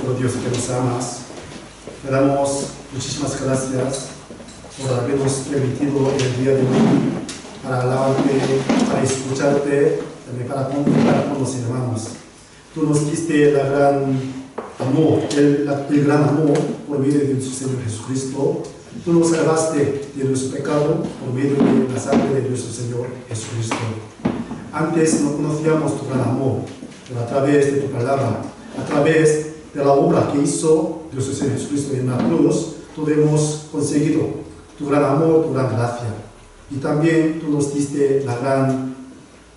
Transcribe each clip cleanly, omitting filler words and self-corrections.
nuestro Dios que nos amas. Le damos muchísimas gracias por habernos permitido el día de hoy para alabarte, para escucharte, también para comunicar con los hermanos. Tú nos diste el gran amor por medio de nuestro Señor Jesucristo. Tú nos salvaste de nuestro pecado por medio de la sangre de nuestro Señor Jesucristo. Antes no conocíamos tu gran amor, pero a través de tu palabra, a través de la obra que hizo nuestro Señor Jesucristo en la cruz, tú hemos conseguido tu gran amor, tu gran gracia. Y también tú nos diste la gran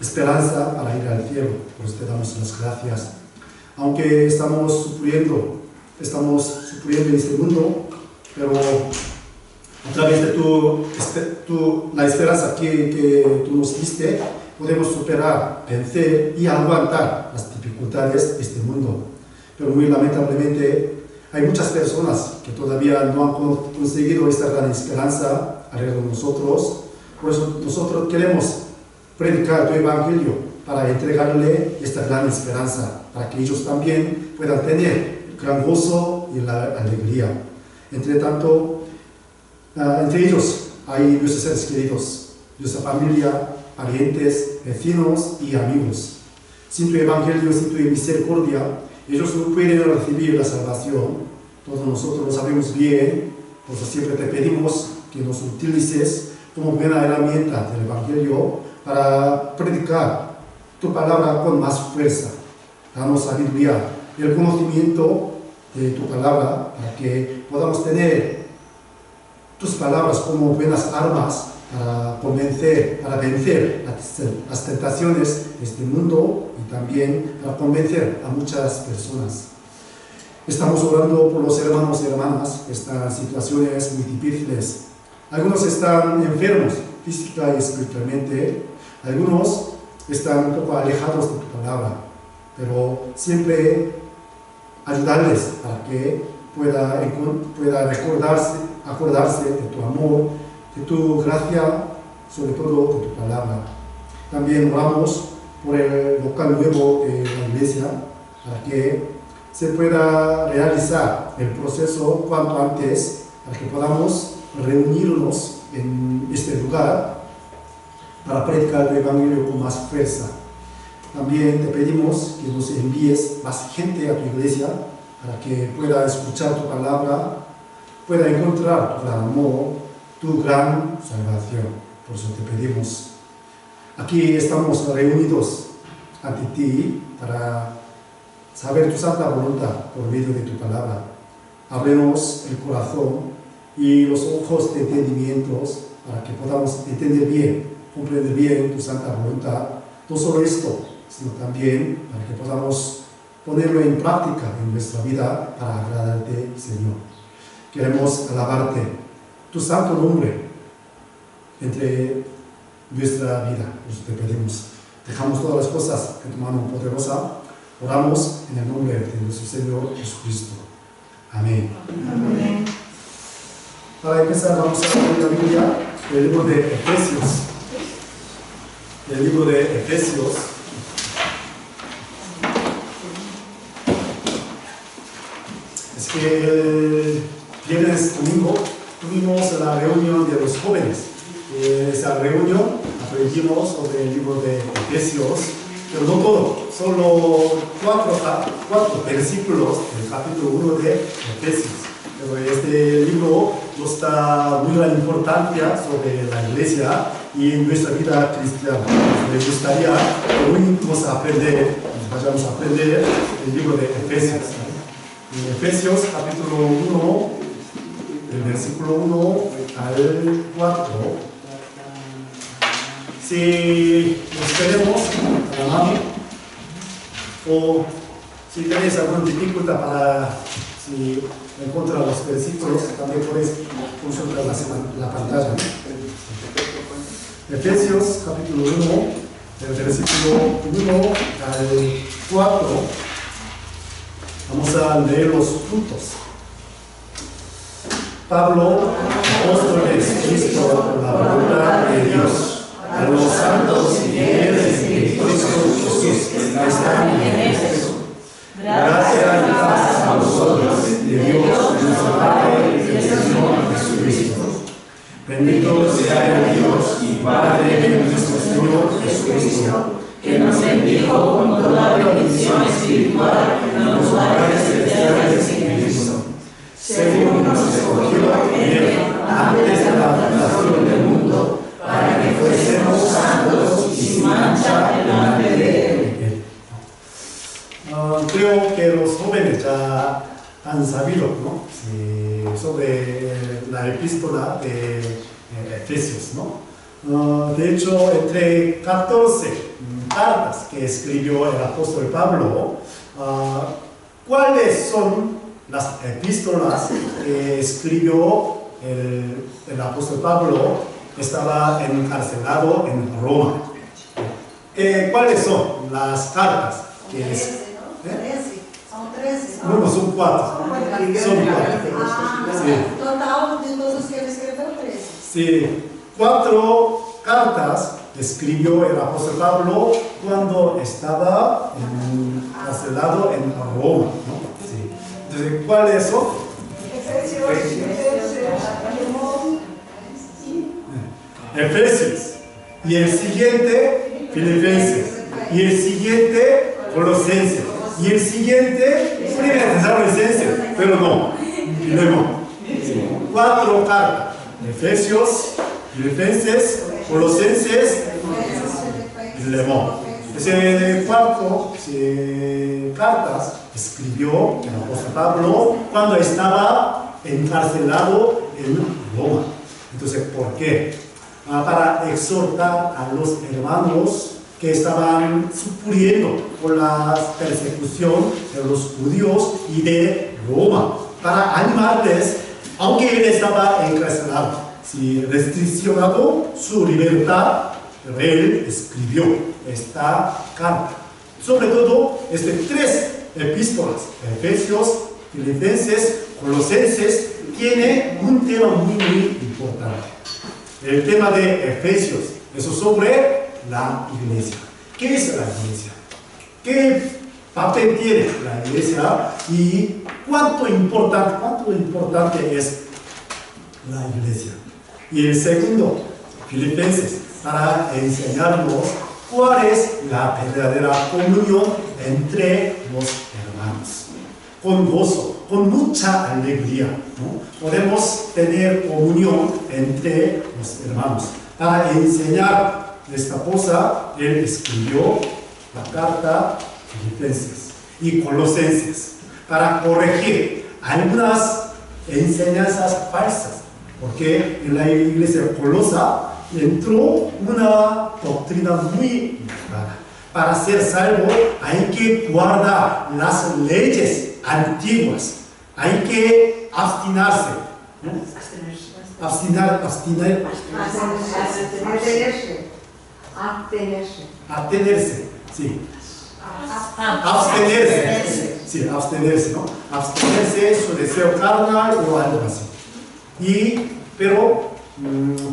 esperanza para ir al cielo. Por eso te damos las gracias. Aunque estamos sufriendo en este mundo, pero a través de la esperanza que tú nos diste, podemos superar, vencer y aguantar las dificultades de este mundo. Pero muy lamentablemente hay muchas personas que todavía no han conseguido esta gran esperanza alrededor de nosotros. Por eso nosotros queremos predicar tu evangelio para entregarle esta gran esperanza, para que ellos también puedan tener gran gozo y la alegría. Entre ellos hay nuestros seres queridos, nuestra familia, parientes, vecinos y amigos. Sin tu evangelio, sin tu misericordia, ellos no pueden recibir la salvación. Todos nosotros lo sabemos bien, por eso siempre te pedimos que nos utilices como buena herramienta del evangelio para predicar tu palabra con más fuerza. Danos sabiduría y el conocimiento de tu palabra para que podamos tener tus palabras como buenas armas para vencer las tentaciones de este mundo y también para convencer a muchas personas. Estamos orando por los hermanos y hermanas que están en situaciones muy difíciles. Algunos están enfermos física y espiritualmente, algunos están un poco alejados de tu palabra, pero siempre ayudarles para que pueda acordarse de tu amor, de tu gracia, sobre todo de tu palabra. También oramos por el local nuevo de la iglesia para que se pueda realizar el proceso cuanto antes, para que podamos reunirnos en este lugar para predicar el evangelio con más fuerza. También te pedimos que nos envíes más gente a tu iglesia para que pueda escuchar tu palabra, pueda encontrar tu gran amor, tu gran salvación. Por eso te pedimos. Aquí estamos reunidos ante ti para saber tu santa voluntad por medio de tu palabra. Ábrenos el corazón y los ojos de entendimientos para que podamos entender bien, comprender bien tu santa voluntad. No solo esto, sino también para que podamos ponerlo en práctica en nuestra vida para agradarte, Señor. Queremos alabarte, tu santo nombre, entre nuestra vida. Pues te pedimos. Dejamos todas las cosas en tu mano poderosa. Oramos en el nombre de nuestro Señor Jesucristo. Amén. Amén. Para empezar, vamos a leer la Biblia, el libro de Efesios. El libro de Efesios. Es que el viernes domingo tuvimos la reunión de los jóvenes. En esa reunión aprendimos sobre el libro de Efesios, pero no todo, solo cuatro versículos del capítulo 1 de Efesios. Pero este libro nos da muy gran importancia sobre la iglesia y nuestra vida cristiana. Me gustaría que hoy vayamos a aprender el libro de Efesios. En Efesios capítulo 1, del versículo 1 al 4. Si nos queremos a la mano, o si tenéis alguna dificultad para encontrar los versículos, también podéis consultar la pantalla. Efesios capítulo 1, del versículo 1 al 4. Vamos a leer los puntos. Pablo, apóstol de Cristo por la voluntad de Dios, a los santos y fieles en Cristo Jesús que están en Éfeso. Gracia y paz a vosotros ustedes ya han sabido, ¿no? Sí, sobre la epístola de Efesios, ¿no? De hecho, entre 14 cartas que escribió el apóstol Pablo, ¿cuáles son las epístolas que escribió el apóstol Pablo? Estaba encarcelado en Roma. ¿Cuáles son las cartas? Son 13, ¿no? 13. Son 13, ¿no? No, son 4. Son 4. Sí. Total de todos que él escribió 13. Sí, 4 cartas escribió el apóstol Pablo cuando estaba encarcelado en Roma, ¿no? Sí. Entonces, ¿cuáles son? Efesios. Y el siguiente, Filipenses. Y el siguiente, Colosenses. Y el siguiente, Primera Tesalonicenses. Pero no, Filemón. 4 cartas. Efesios, Filipenses, Colosenses, Filemón. Ese 4 cartas escribió el apóstol Pablo cuando estaba encarcelado en Roma. Entonces, ¿por qué? Para exhortar a los hermanos que estaban sufriendo por la persecución de los judíos y de Roma, para animarles, aunque él estaba encarcelado, si restriccionado su libertad, él escribió esta carta. Sobre todo, 3 epístolas, Efesios, Filipenses, Colosenses, tiene un tema muy importante. El tema de Efesios es sobre la iglesia. ¿Qué es la iglesia? ¿Qué papel tiene la iglesia? ¿Y cuánto importante es la iglesia? Y el segundo, Filipenses, para enseñarnos cuál es la verdadera comunión entre los hermanos. Con gozo, con mucha alegría, ¿no? Podemos tener comunión entre los hermanos. Para enseñar esta cosa, él escribió la carta Filipenses y Colosenses para corregir algunas enseñanzas falsas, porque en la iglesia colosa entró una doctrina muy rara. Para ser salvo hay que guardar las leyes antiguas, hay que abstinarse, ¿no? Abstenerse, sí. Abstenerse, ¿no? Abstenerse su deseo carnal o algo así. Pero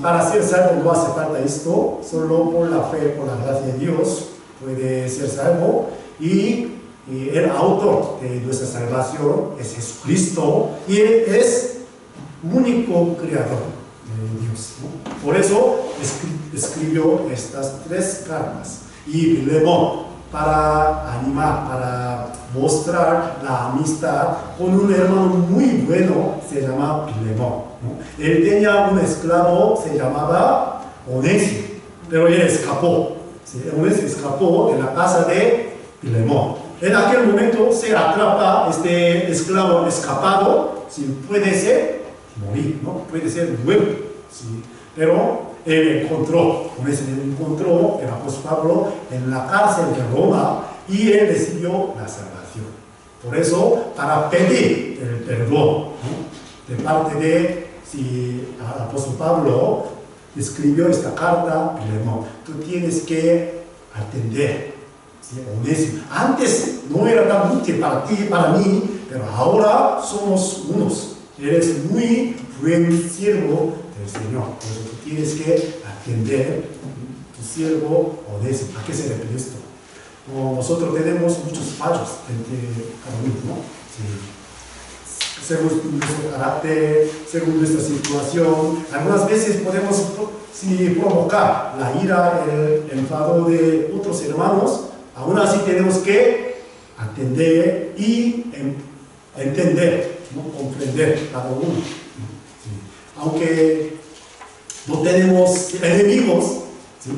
para ser salvo no hace falta esto, solo por la fe, por la gracia de Dios puede ser salvo. Y el autor de nuestra salvación es Jesucristo, y Él es único creador de Dios, ¿no? Por eso escribió estas 3 cartas. Y Filemón, para animar, para mostrar la amistad con un hermano muy bueno, se llama Filemón, ¿no? Él tenía un esclavo, se llamaba Onésimo, pero él escapó. ¿Sí? Onésimo escapó de la casa de Filemón. En aquel momento se atrapa este esclavo escapado, si puede ser morir, ¿no? Puede ser muerto, ¿sí? Pero él encontró el apóstol Pablo en la cárcel de Roma, y él recibió la salvación. Por eso, para pedir el perdón, ¿no? De parte de el apóstol Pablo escribió esta carta, Filemón, tú tienes que atender. Onésimo. Antes no era tan útil para ti, para mí, pero ahora somos unos. Eres muy buen siervo del Señor. Por eso tú tienes que atender tu siervo Onésimo. ¿A qué se refiere esto? Nosotros tenemos muchos fallos entre cada uno, ¿no? Sí. Según nuestro carácter, según nuestra situación, algunas veces podemos provocar la ira, el enfado de otros hermanos. Aún así tenemos que atender y entender, ¿no? Comprender cada uno. ¿Sí? Aunque no tenemos enemigos, ¿sí?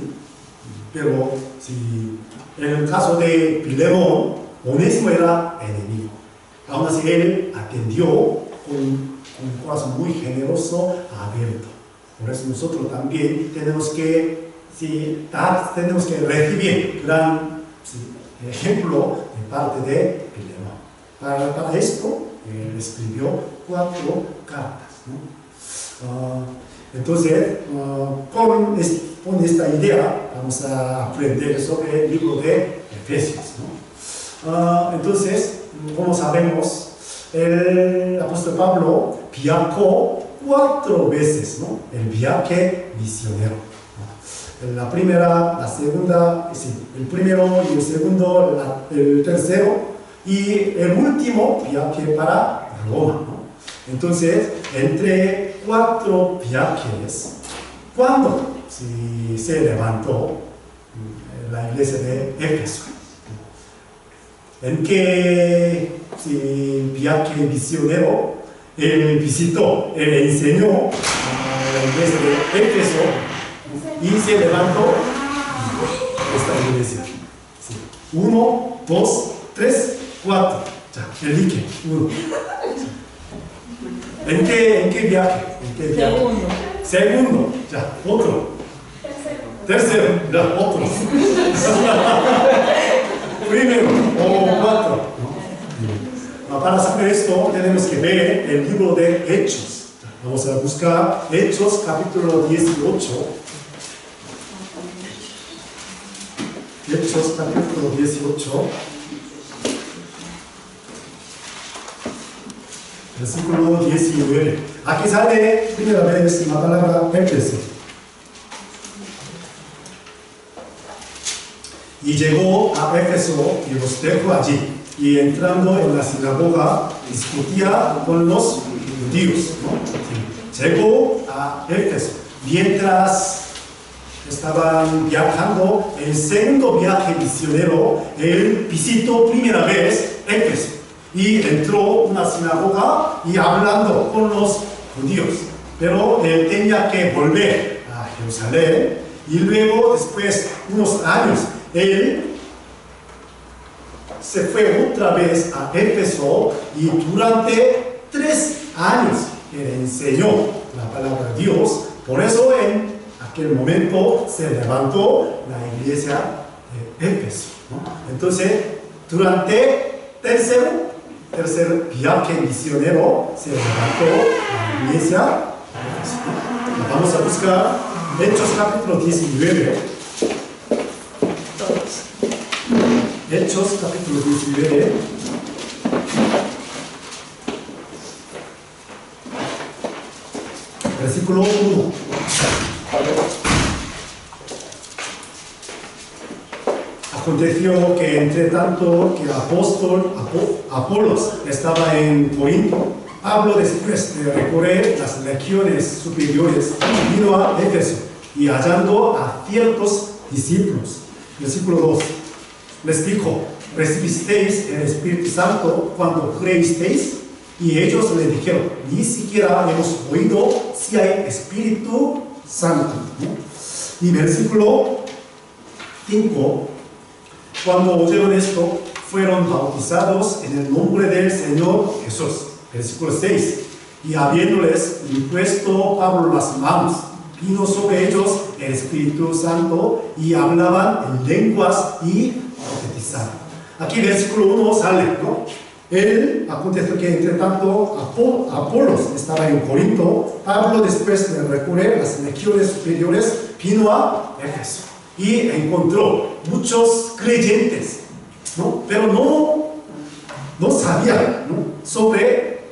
Pero si en el caso de Filemón, Onésimo era enemigo. Aún así, él atendió con un corazón muy generoso, abierto. Por eso nosotros también tenemos que recibir gran ejemplo de parte de Filemón. Para esto, él escribió 4 cartas, ¿no? Entonces, con esta idea vamos a aprender sobre el libro de Efesios, ¿no? Entonces, como sabemos, el apóstol Pablo viajó 4 veces, ¿no? El viaje misionero, ¿no? La primera, la segunda, el primero y el segundo, el tercero y el último viaje para Roma, ¿no? Entonces, entre 4 viajes, ¿cuándo se levantó la iglesia de Éfeso? ¿En qué viaje misionero él visitó, él enseñó a la iglesia de Éfeso y se levantó esta iglesia? 1, 2, 3, 4. Ya, elige 1. ¿En qué viaje? Segundo. Ya, otro. Tercero. Ya, otro. Primero o 4. Para saber esto tenemos que ver el libro de Hechos. Vamos a buscar Hechos capítulo 18. Hechos capítulo 18. Versículo 19. Aquí sale primera vez la palabra Éfeso. Y llegó a Éfeso y los dejó allí. Y entrando en la sinagoga, discutía con los judíos, ¿no? Llegó a Éfeso. Mientras estaban viajando, el segundo viaje misionero, él visitó primera vez Éfeso. Y entró en una sinagoga y hablando con los judíos. Pero él tenía que volver a Jerusalén. Y luego, después de unos años, él se fue otra vez a Éfeso y durante 3 años él enseñó la palabra de Dios. Por eso en aquel momento se levantó la iglesia de Éfeso, ¿no? Entonces, durante tercer viaje misionero se levantó la iglesia de Éfeso. Vamos a buscar Hechos capítulo 19. Hechos capítulo 19. Versículo 1. Aconteció que entre tanto que el apóstol Apolos estaba en Corinto, Pablo, después de recorrer las regiones superiores, vino a Éfeso y hallando a ciertos discípulos. Versículo 2. Les dijo: ¿recibisteis el Espíritu Santo cuando creísteis? Y ellos le dijeron: ni siquiera hemos oído si hay Espíritu Santo, ¿no? Y versículo 5. Cuando oyeron esto, fueron bautizados en el nombre del Señor Jesús. Versículo 6. Y habiéndoles impuesto Pablo las manos, vino sobre ellos el Espíritu Santo y hablaban en lenguas y profetizaban. Aquí versículo 1 sale, ¿no? Él, aconteció que entre tanto Apolos estaba en Corinto, Pablo, después de recorrer las regiones superiores, vino a Éfeso y encontró muchos creyentes, ¿no? Pero no sabían, ¿no?, sobre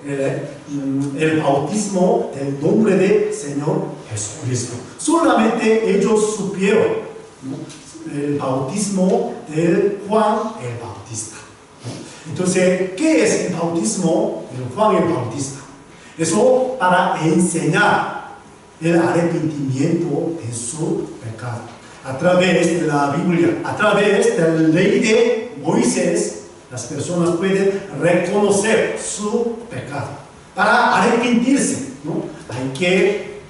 el bautismo del nombre del Señor Jesucristo. Solamente ellos supieron, ¿no?, el bautismo de Juan el Bautista. Entonces, ¿qué es el bautismo de Juan el Bautista? Eso para enseñar el arrepentimiento de su pecado. A través de la Biblia, a través de la ley de Moisés, las personas pueden reconocer su pecado. Para arrepentirse, ¿no?, hay que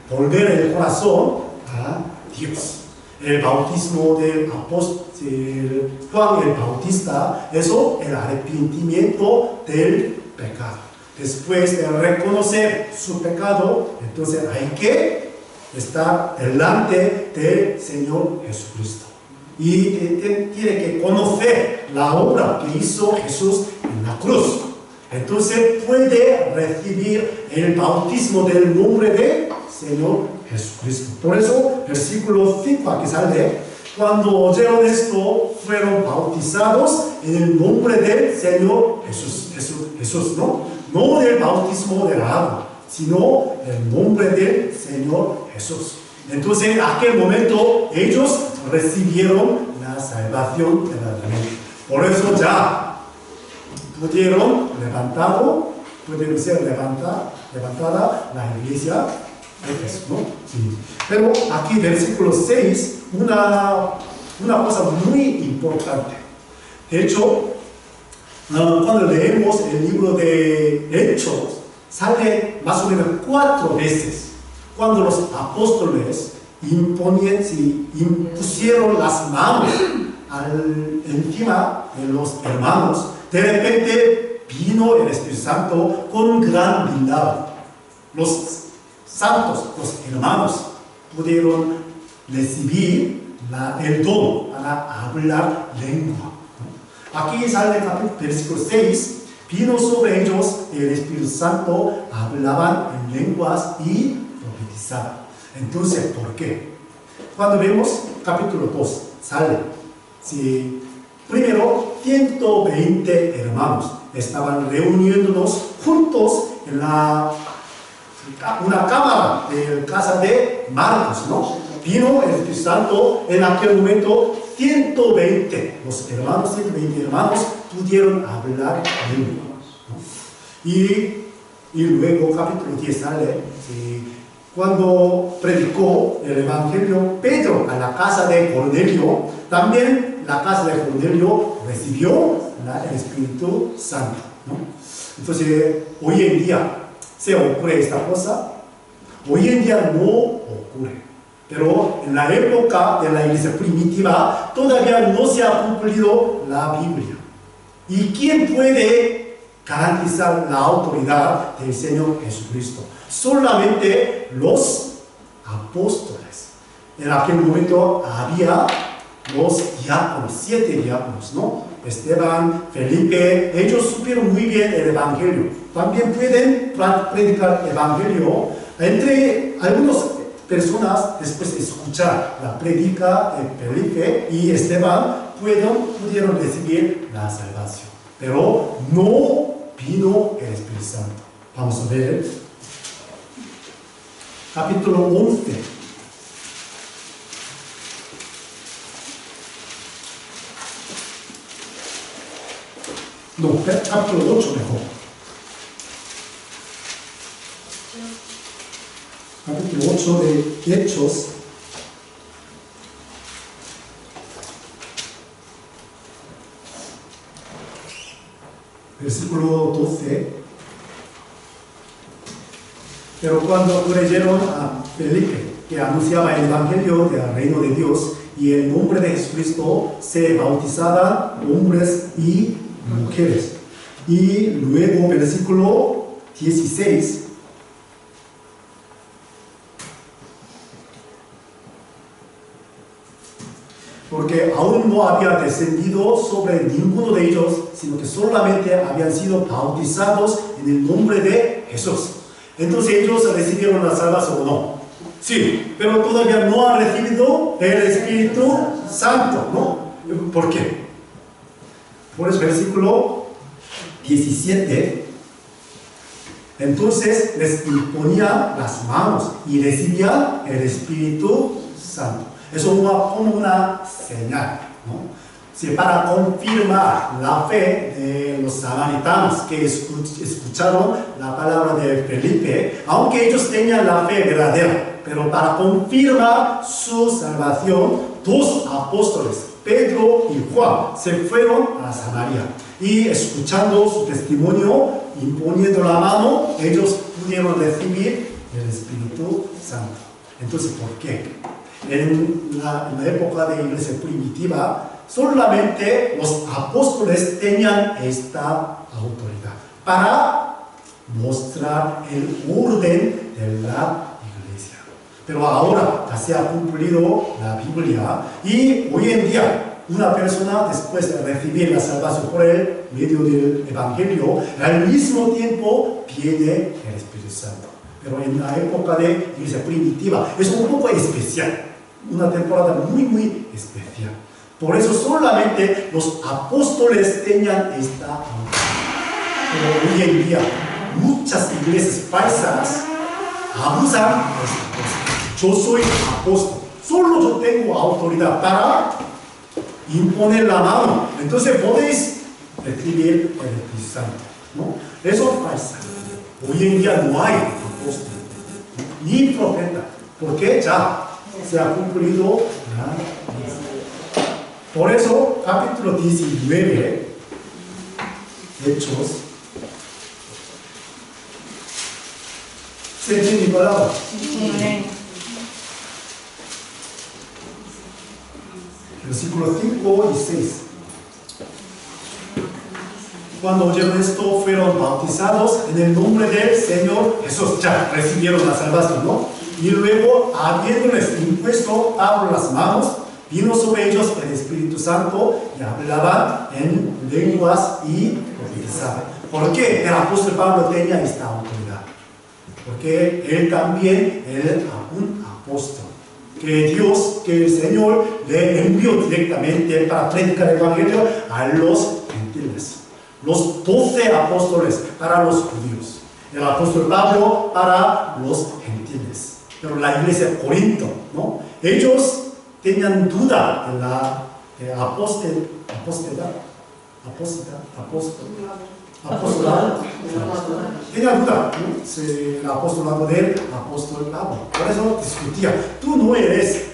volver el corazón a Dios. el bautismo del apóstol Juan el Bautista, eso el arrepentimiento del pecado. Después de reconocer su pecado, entonces hay que estar delante del Señor Jesucristo. Y tiene que conocer la obra que hizo Jesús en la cruz. Entonces puede recibir el bautismo del nombre del Señor Jesucristo. Por eso, versículo 5 aquí sale: cuando oyeron esto, fueron bautizados en el nombre del Señor Jesús, ¿no? No del bautismo del agua, sino el nombre del Señor Jesús. Entonces, en aquel momento, ellos recibieron la salvación verdaderamente. Por eso ya pudieron ser levantada la iglesia de Jesús, ¿no? Sí. Pero aquí, versículo 6, una cosa muy importante. De hecho, cuando leemos el libro de Hechos, sale más o menos 4 veces cuando los apóstoles impusieron las manos encima de los hermanos. De repente vino el Espíritu Santo con gran milagro. Los santos, los hermanos, pudieron recibir el don para hablar lengua. Aquí sale el versículo 6, vino sobre ellos el Espíritu Santo, hablaban en lenguas y profetizaban. Entonces, ¿por qué? Cuando vemos capítulo 2, sale, sí, primero 120 hermanos estaban reuniéndonos juntos en una cámara de casa de Marcos, ¿no? Vino el Espíritu Santo en aquel momento. 120 hermanos pudieron hablar lengua, ¿no? Y luego capítulo 10 sale, cuando predicó el Evangelio Pedro a la casa de Cornelio, también la casa de Cornelio recibió el Espíritu Santo, ¿no? Entonces, hoy en día se ocurre esta cosa. Hoy en día no ocurre. Pero en la época de la iglesia primitiva todavía no se ha cumplido la Biblia. ¿Y quién puede garantizar la autoridad del Señor Jesucristo? Solamente los apóstoles. En aquel momento había los diáconos, 7 diáconos, ¿no? Esteban, Felipe, ellos supieron muy bien el Evangelio. También pueden predicar el Evangelio. Entre algunos personas, después de escuchar la prédica de Felipe y Esteban, pudieron recibir la salvación. Pero no vino el Espíritu Santo. Vamos a ver capítulo 11. No, capítulo 8 mejor. Capítulo 8 de Hechos. Versículo 12. Pero cuando creyeron a Felipe, que anunciaba el Evangelio del reino de Dios, y el nombre de Jesucristo, se bautizaban hombres y mujeres. Y luego, versículo 16. Porque aún no había descendido sobre ninguno de ellos, sino que solamente habían sido bautizados en el nombre de Jesús. Entonces ellos recibieron la salvación o no. Sí, pero todavía no han recibido el Espíritu Santo, ¿no? ¿Por qué? Por el versículo 17. Entonces les imponían las manos y recibían el Espíritu Santo. Eso es como una señal, ¿no? Sí, para confirmar la fe de los samaritanos que escucharon la palabra de Felipe, aunque ellos tenían la fe verdadera, pero para confirmar su salvación, 2 apóstoles, Pedro y Juan, se fueron a Samaria y escuchando su testimonio, imponiendo la mano, ellos pudieron recibir el Espíritu Santo. Entonces, ¿por qué? En la época de la iglesia primitiva, solamente los apóstoles tenían esta autoridad para mostrar el orden de la iglesia. Pero ahora ya se ha cumplido la Biblia y hoy en día una persona, después de recibir la salvación por el medio del Evangelio, al mismo tiempo tiene el Espíritu Santo. Pero en la época de la iglesia primitiva es un poco especial, una temporada muy especial. Por eso solamente los apóstoles tenían esta autoridad. Pero hoy en día muchas iglesias falsas abusan de esta cosa. Yo soy apóstol, solo yo tengo autoridad para imponer la mano, entonces podéis recibir el Espíritu Santo, ¿no? Eso es falsa. Hoy en día no hay apóstol, ni profeta, porque ya se ha cumplido la ley. Por eso, capítulo 19, Hechos, ¿se entiende mi palabra? Versículos 5 y 6. Cuando oyeron esto, fueron bautizados en el nombre del Señor Jesús. Ya recibieron la salvación, ¿no? Y luego, habiéndoles impuesto Pablo las manos, vino sobre ellos el Espíritu Santo y hablaban en lenguas y profetizaban. ¿Por qué el apóstol Pablo tenía esta autoridad? Porque él también era un apóstol. Que Dios, que el Señor le envió directamente para predicar el Evangelio a los gentiles. Los 12 apóstoles para los judíos. El apóstol Pablo para los gentiles. Pero la iglesia de Corinto, ¿no? Ellos tenían duda de la apostolado. Tenía duda, ¿no? El apostolado del apóstol Pablo. Por eso discutía, tú no eres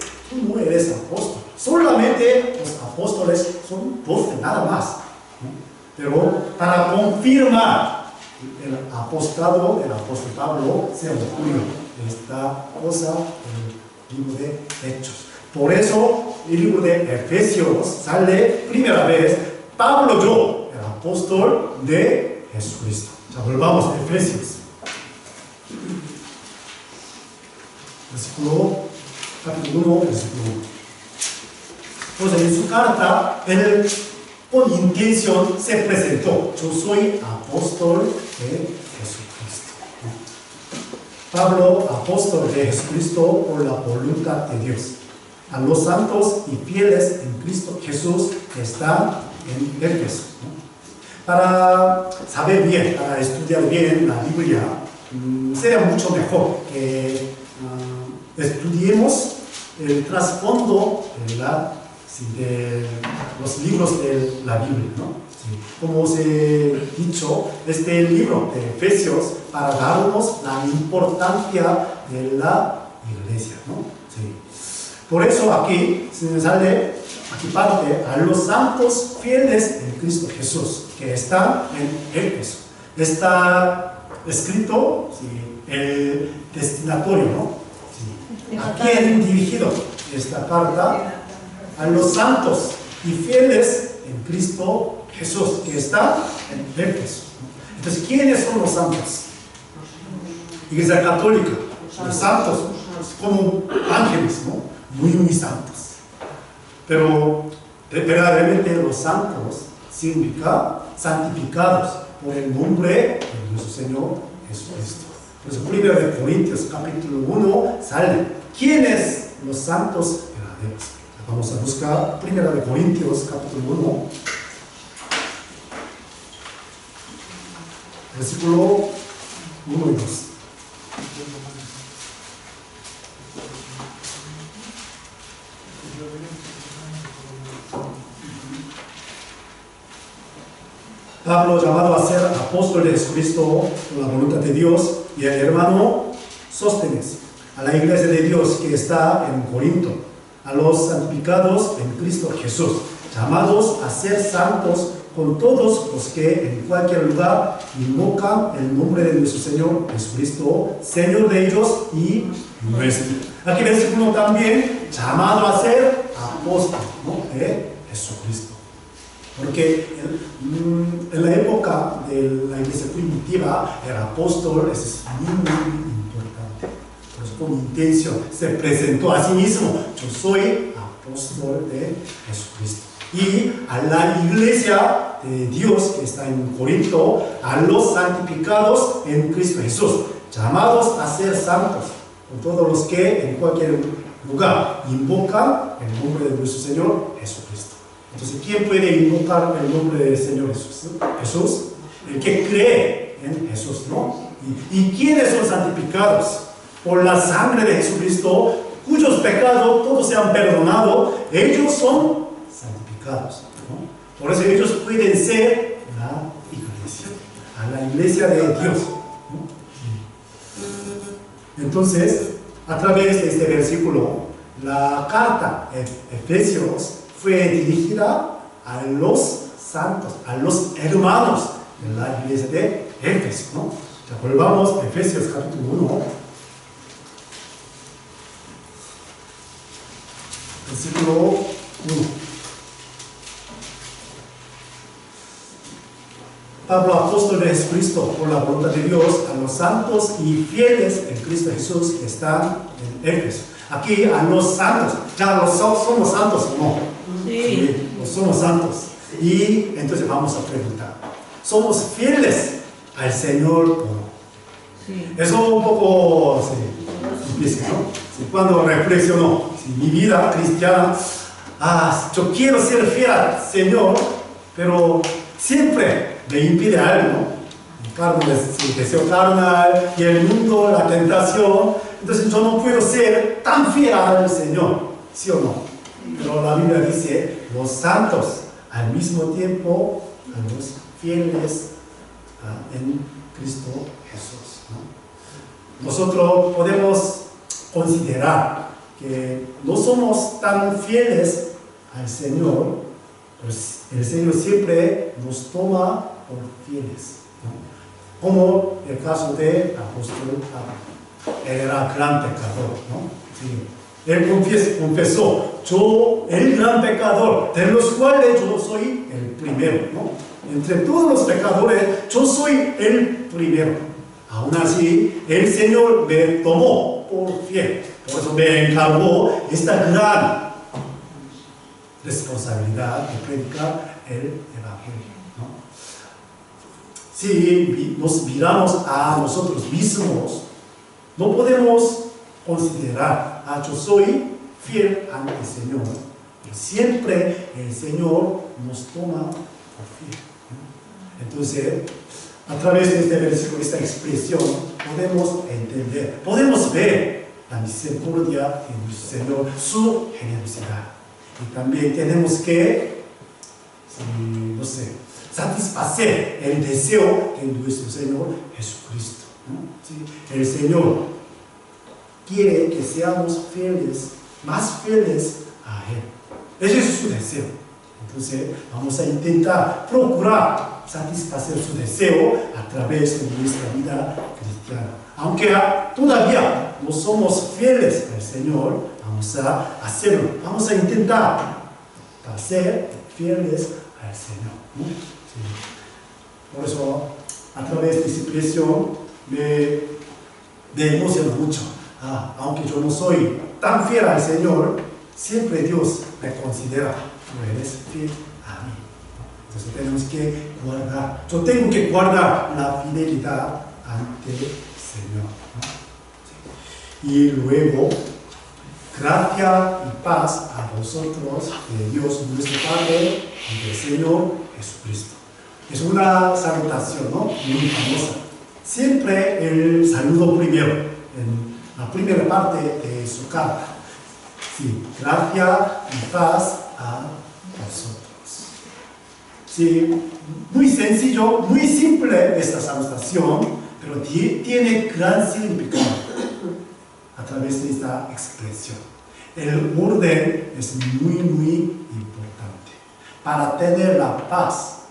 apóstol. Solamente los apóstoles son 12, nada más, ¿no? Pero para confirmar el apostolado del apóstol Pablo, se ocurrió esta cosa en el libro de Hechos. Por eso, el libro de Efesios sale primera vez, Pablo yo, el apóstol de Jesucristo. Ya volvamos a Efesios. Capítulo 1, versículo 1. Entonces, en su carta, él con intención se presentó. Yo soy apóstol de Jesucristo. Pablo, apóstol de Jesucristo por la voluntad de Dios. A los santos y fieles en Cristo Jesús que están en Éfeso. Para saber bien, para estudiar bien la Biblia, sería mucho mejor que estudiemos el trasfondo de los libros de la Biblia, ¿no? Sí. Como os he dicho, este libro de Efesios para darnos la importancia de la iglesia, ¿no? Sí. Por eso aquí se sale, aquí parte, a los santos fieles en Cristo Jesús, que están en Éfeso. Está escrito, sí, el destinatorio, ¿no? Sí. ¿A quién dirigido esta carta? A los santos y fieles en Cristo Jesús, que están en Éfeso. Entonces, ¿quiénes son los santos? Iglesia católica, los santos, como ángeles, ¿no? Muy santos. Pero verdaderamente los santos significa santificados por el nombre de nuestro Señor Jesucristo. Por eso, 1 de Corintios capítulo 1 sale. ¿Quiénes los santos verdaderos? Vamos a buscar 1 de Corintios capítulo 1, versículo 1 y 2. Pablo, llamado a ser apóstol de Jesucristo por la voluntad de Dios, y el hermano Sóstenes, a la iglesia de Dios que está en Corinto, a los santificados en Cristo Jesús, llamados a ser santos con todos los que en cualquier lugar invocan el nombre de nuestro Señor Jesucristo, Señor de ellos y nuestro. Aquí versículo también, llamado a ser apóstol, ¿no?, de Jesucristo. Porque en la época de la iglesia primitiva, el apóstol es muy importante. Por eso, con intención, se presentó a sí mismo: yo soy apóstol de Jesucristo. Y a la iglesia de Dios que está en Corinto, a los santificados en Cristo Jesús, llamados a ser santos, con todos los que en cualquier lugar invocan el nombre de nuestro Señor Jesucristo. Entonces, ¿quién puede invocar el nombre del Señor Jesús? Jesús, el que cree en Jesús, ¿no? ¿Y quiénes son santificados? Por la sangre de Jesucristo, cuyos pecados todos se han perdonado. Ellos son santificados, ¿no? Por eso ellos pueden ser la iglesia, a la iglesia de Dios, ¿no? Entonces, a través de este versículo, la carta de Efesios fue dirigida a los santos, a los hermanos de la iglesia de Éfeso, ¿no? Ya volvamos a Efesios capítulo 1, versículo 1. Pablo, apóstol de Jesucristo, por la voluntad de Dios, a los santos y fieles en Cristo Jesús que están en Éfeso. Aquí a los santos, ya somos santos o no. Sí, somos santos. Y entonces vamos a preguntar, ¿somos fieles al Señor o no? Sí. Eso un poco difícil, ¿no? Sí, cuando reflexiono, si mi vida cristiana, yo quiero ser fiel al Señor, pero siempre me impide algo, ¿no? El deseo carnal y el mundo, la tentación. Entonces yo no puedo ser tan fiel al Señor, ¿sí o no? Pero la Biblia dice, los santos, al mismo tiempo, a los fieles en Cristo Jesús, ¿no? Nosotros podemos considerar que no somos tan fieles al Señor, pues el Señor siempre nos toma por fieles, ¿no? Como el caso del apóstol Pablo. Él era gran pecador, ¿no? Sí. Él confesó, yo, el gran pecador, de los cuales yo soy el primero, ¿no? Entre todos los pecadores, yo soy el primero. Aún así, el Señor me tomó por fiel. Por eso me encargó esta gran responsabilidad de predicar el Evangelio, ¿no? Si nos miramos a nosotros mismos, no podemos considerar, yo soy fiel ante el Señor, pero siempre el Señor nos toma por fiel, ¿no? Entonces, a través de este versículo, esta expresión, podemos entender, podemos ver la misericordia de nuestro Señor, su generosidad. Y también tenemos que, no sé, satisfacer el deseo de nuestro Señor Jesucristo, ¿no? ¿Sí? El Señor quiere que seamos fieles, más fieles a Él. Ese es su deseo. Entonces, vamos a intentar procurar satisfacer su deseo a través de nuestra vida cristiana. Aunque todavía no somos fieles al Señor, vamos a hacerlo. Vamos a intentar ser fieles al Señor, ¿no? Sí. Por eso, a través de esa expresión, me emociona mucho. Aunque yo no soy tan fiel al Señor, siempre Dios me considera, tú eres fiel a mí. Entonces tenemos que guardar, yo tengo que guardar la fidelidad ante el Señor, ¿no? Sí. Y luego, gracia y paz a vosotros, de Dios nuestro Padre y del Señor Jesucristo. Es una salutación, ¿no? Muy famosa. Siempre el saludo primero, en la primera parte de su carta. Sí, gracia y paz a vosotros. Sí, muy sencillo, muy simple esta salutación, pero tiene gran significado a través de esta expresión. El orden es muy, muy importante. Para tener la paz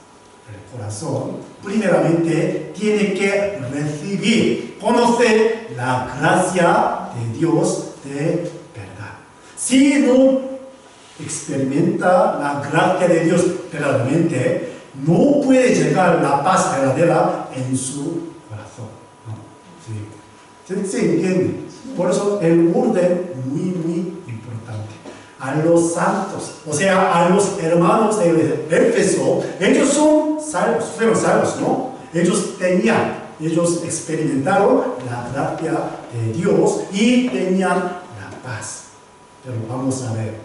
corazón, primeramente tiene que recibir, conocer la gracia de Dios de verdad. Si no experimenta la gracia de Dios verdaderamente, no puede llegar a la paz verdadera en su corazón. ¿No? ¿Se entiende? Por eso el orden muy importante. A los santos, o sea, a los hermanos de Éfeso, ellos son salvos, fueron salvos, ¿no? Ellos experimentaron la gracia de Dios y tenían la paz. Pero vamos a ver,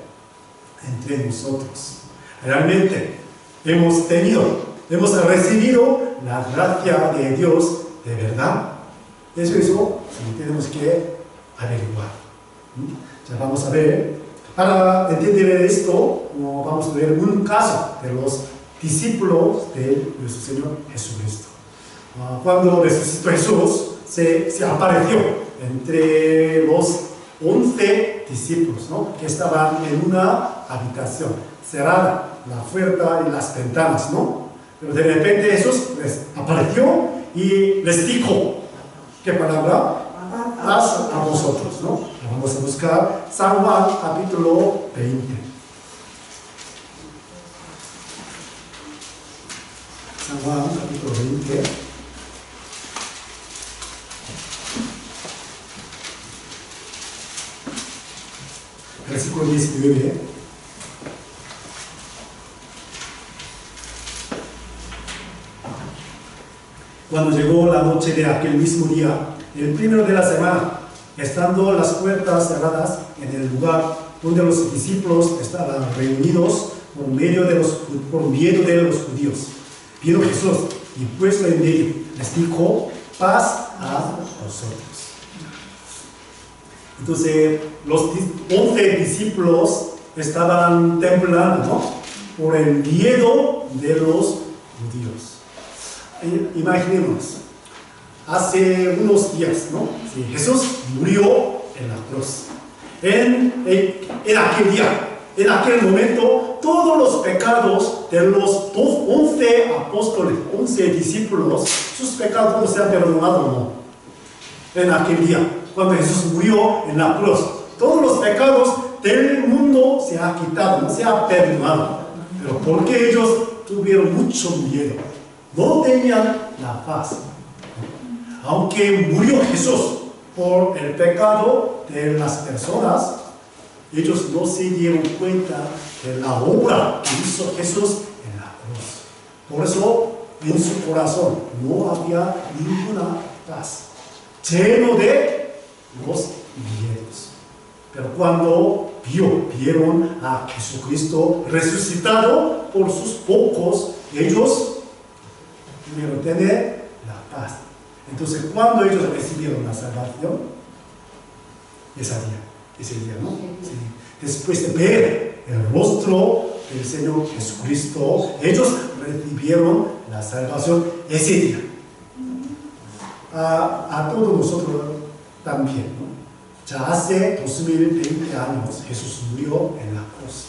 entre nosotros, realmente hemos recibido la gracia de Dios de verdad. Eso sí, tenemos que averiguar. Ya vamos a ver. Para entender esto, vamos a ver un caso de los discípulos de nuestro Señor Jesucristo. Cuando resucitó Jesús, se apareció entre los 11 discípulos, ¿no? Que estaban en una habitación cerrada, la puerta y las ventanas, ¿no? Pero de repente Jesús les apareció y les dijo, ¿qué palabra? Paz a vosotros, ¿no? Vamos a buscar San Juan capítulo 20. San Juan capítulo 20. Versículo 19. Cuando llegó la noche de aquel mismo día, el primero de la semana, estando las puertas cerradas en el lugar donde los discípulos estaban reunidos por miedo de los judíos, vino Jesús y puesto en medio, les dijo, paz a vosotros. Entonces, los 11 discípulos estaban temblando, ¿no? Por el miedo de los judíos. Imaginemos, hace unos días, ¿no? Sí, Jesús murió en la cruz. En aquel día, en aquel momento, todos los pecados de los 11 apóstoles, 11 discípulos, sus pecados no se han perdonado, ¿no? En aquel día, cuando Jesús murió en la cruz, todos los pecados del mundo se han quitado, no se han perdonado. Pero porque ellos tuvieron mucho miedo, no tenían la paz. Aunque murió Jesús por el pecado de las personas, ellos no se dieron cuenta de la obra que hizo Jesús en la cruz. Por eso, en su corazón no había ninguna paz, lleno de los miedos. Pero cuando vieron a Jesucristo resucitado por sus pocos, ellos pudieron tener la paz. Entonces, cuando ellos recibieron la salvación, ese día, ¿no? Sí. Después de ver el rostro del Señor Jesucristo, ellos recibieron la salvación ese día. A todos nosotros también, ¿no? Ya hace 2020 años Jesús murió en la cruz,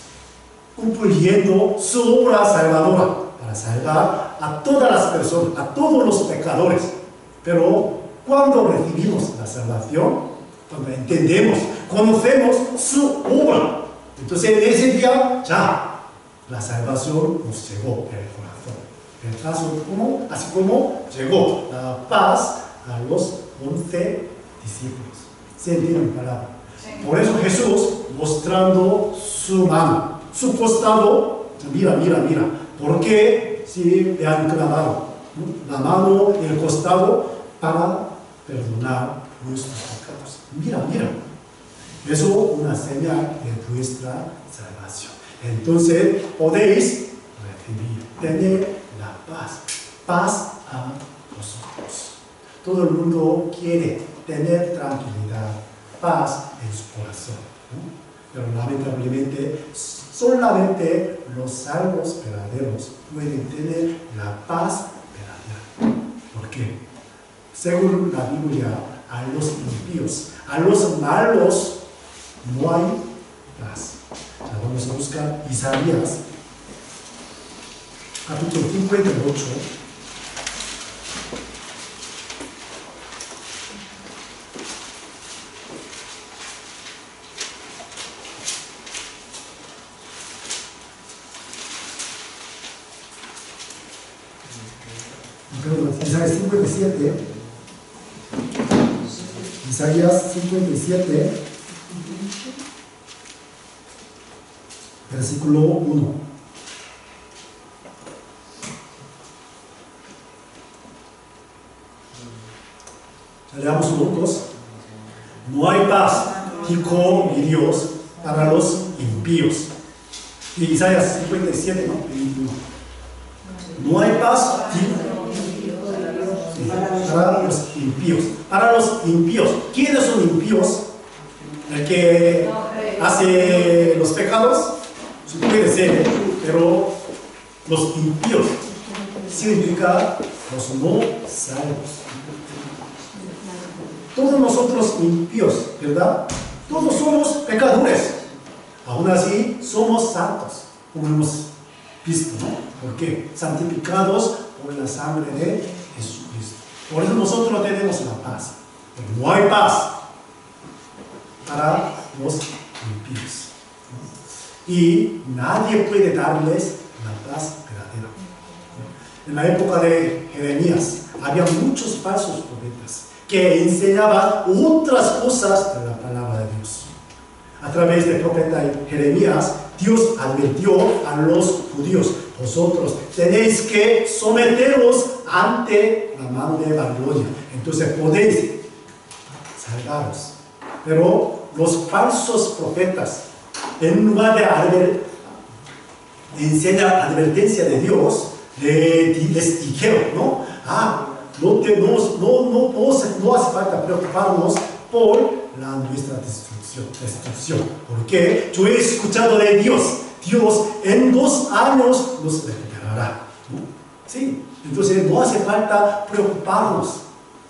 cumpliendo su obra salvadora para salvar a todas las personas, a todos los pecadores. Pero cuando recibimos la salvación, cuando entendemos, conocemos su obra, entonces en ese día ya la salvación nos llegó en el corazón. Así como llegó la paz a los 11 discípulos. ¿Se entiende la palabra? Sí. Por eso Jesús, mostrando su mano, su costado, mira, porque si le han clavado, ¿no? La mano y el costado para perdonar nuestros pecados. Mira. Eso es una señal de nuestra salvación. Entonces podéis recibir, tener la paz a vosotros. Todo el mundo quiere tener tranquilidad, paz en su corazón, ¿no? Pero lamentablemente solamente los salvos verdaderos pueden tener la paz verdadera. ¿Por qué? Según la Biblia, a los impíos, a los malos, no hay paz. Ya vamos a buscar Isaías, capítulo 58. Isaías 57. Isaías 57, versículo 1. Leamos juntos. No hay paz, dijo mi Dios, para los impíos. Y Isaías 57, ¿no? 21. No hay paz, para los impíos. Para los impíos. ¿Quiénes son impíos? El que hace los pecados, sí puede ser, pero los impíos significa los no salvos. Todos nosotros impíos, ¿verdad? Todos somos pecadores. Aún así, somos santos, como hemos visto, ¿no? ¿Por qué? Santificados por la sangre de Jesucristo. Por eso nosotros tenemos la paz. Pero no hay paz para los impíos. Y nadie puede darles la paz verdadera. En la época de Jeremías había muchos falsos profetas que enseñaban otras cosas de la palabra de Dios. A través del profeta Jeremías, Dios advirtió a los judíos: vosotros tenéis que someteros ante la mano de Babilonia, entonces podéis salvaros. Pero los falsos profetas, en lugar de enseñar advertencia de Dios, les dijeron, ¿no? No hace falta preocuparnos por nuestra destrucción, porque yo he escuchado de Dios en 2 años nos recuperará, ¿no? Sí, entonces no hace falta preocuparnos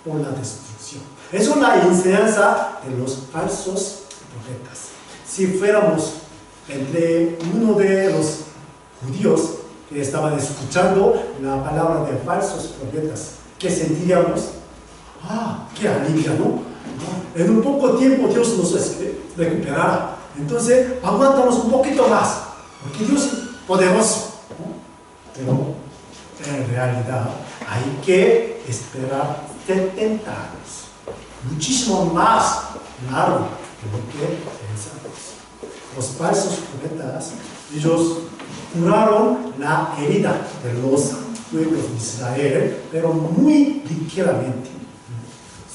por la destrucción. Eso es la enseñanza de los falsos profetas. Si fuéramos entre uno de los judíos que estaban escuchando la palabra de falsos profetas, ¿qué sentiríamos? ¡Qué alivio!, ¿no? En un poco tiempo Dios nos recuperará. Entonces, aguantamos un poquito más, porque Dios es poderoso, ¿no? Pero en realidad hay que esperar 70 años, muchísimo más largo de lo que pensamos. Los falsos profetas, ellos curaron la herida de los pueblos de Israel, pero muy ligeramente,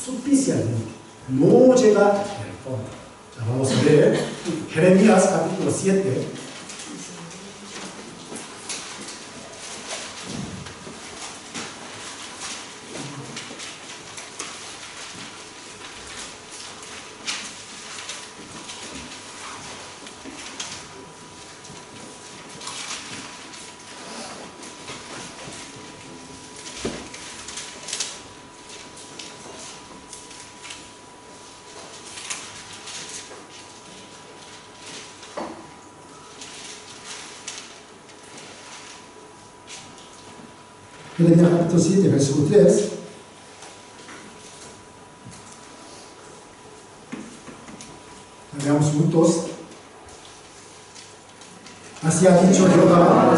superficialmente, no llega al fondo. Vamos a ver Jeremías capítulo 7. Jeremías capítulo 7, versículo 3. Leamos juntos. Así ha dicho Jehová: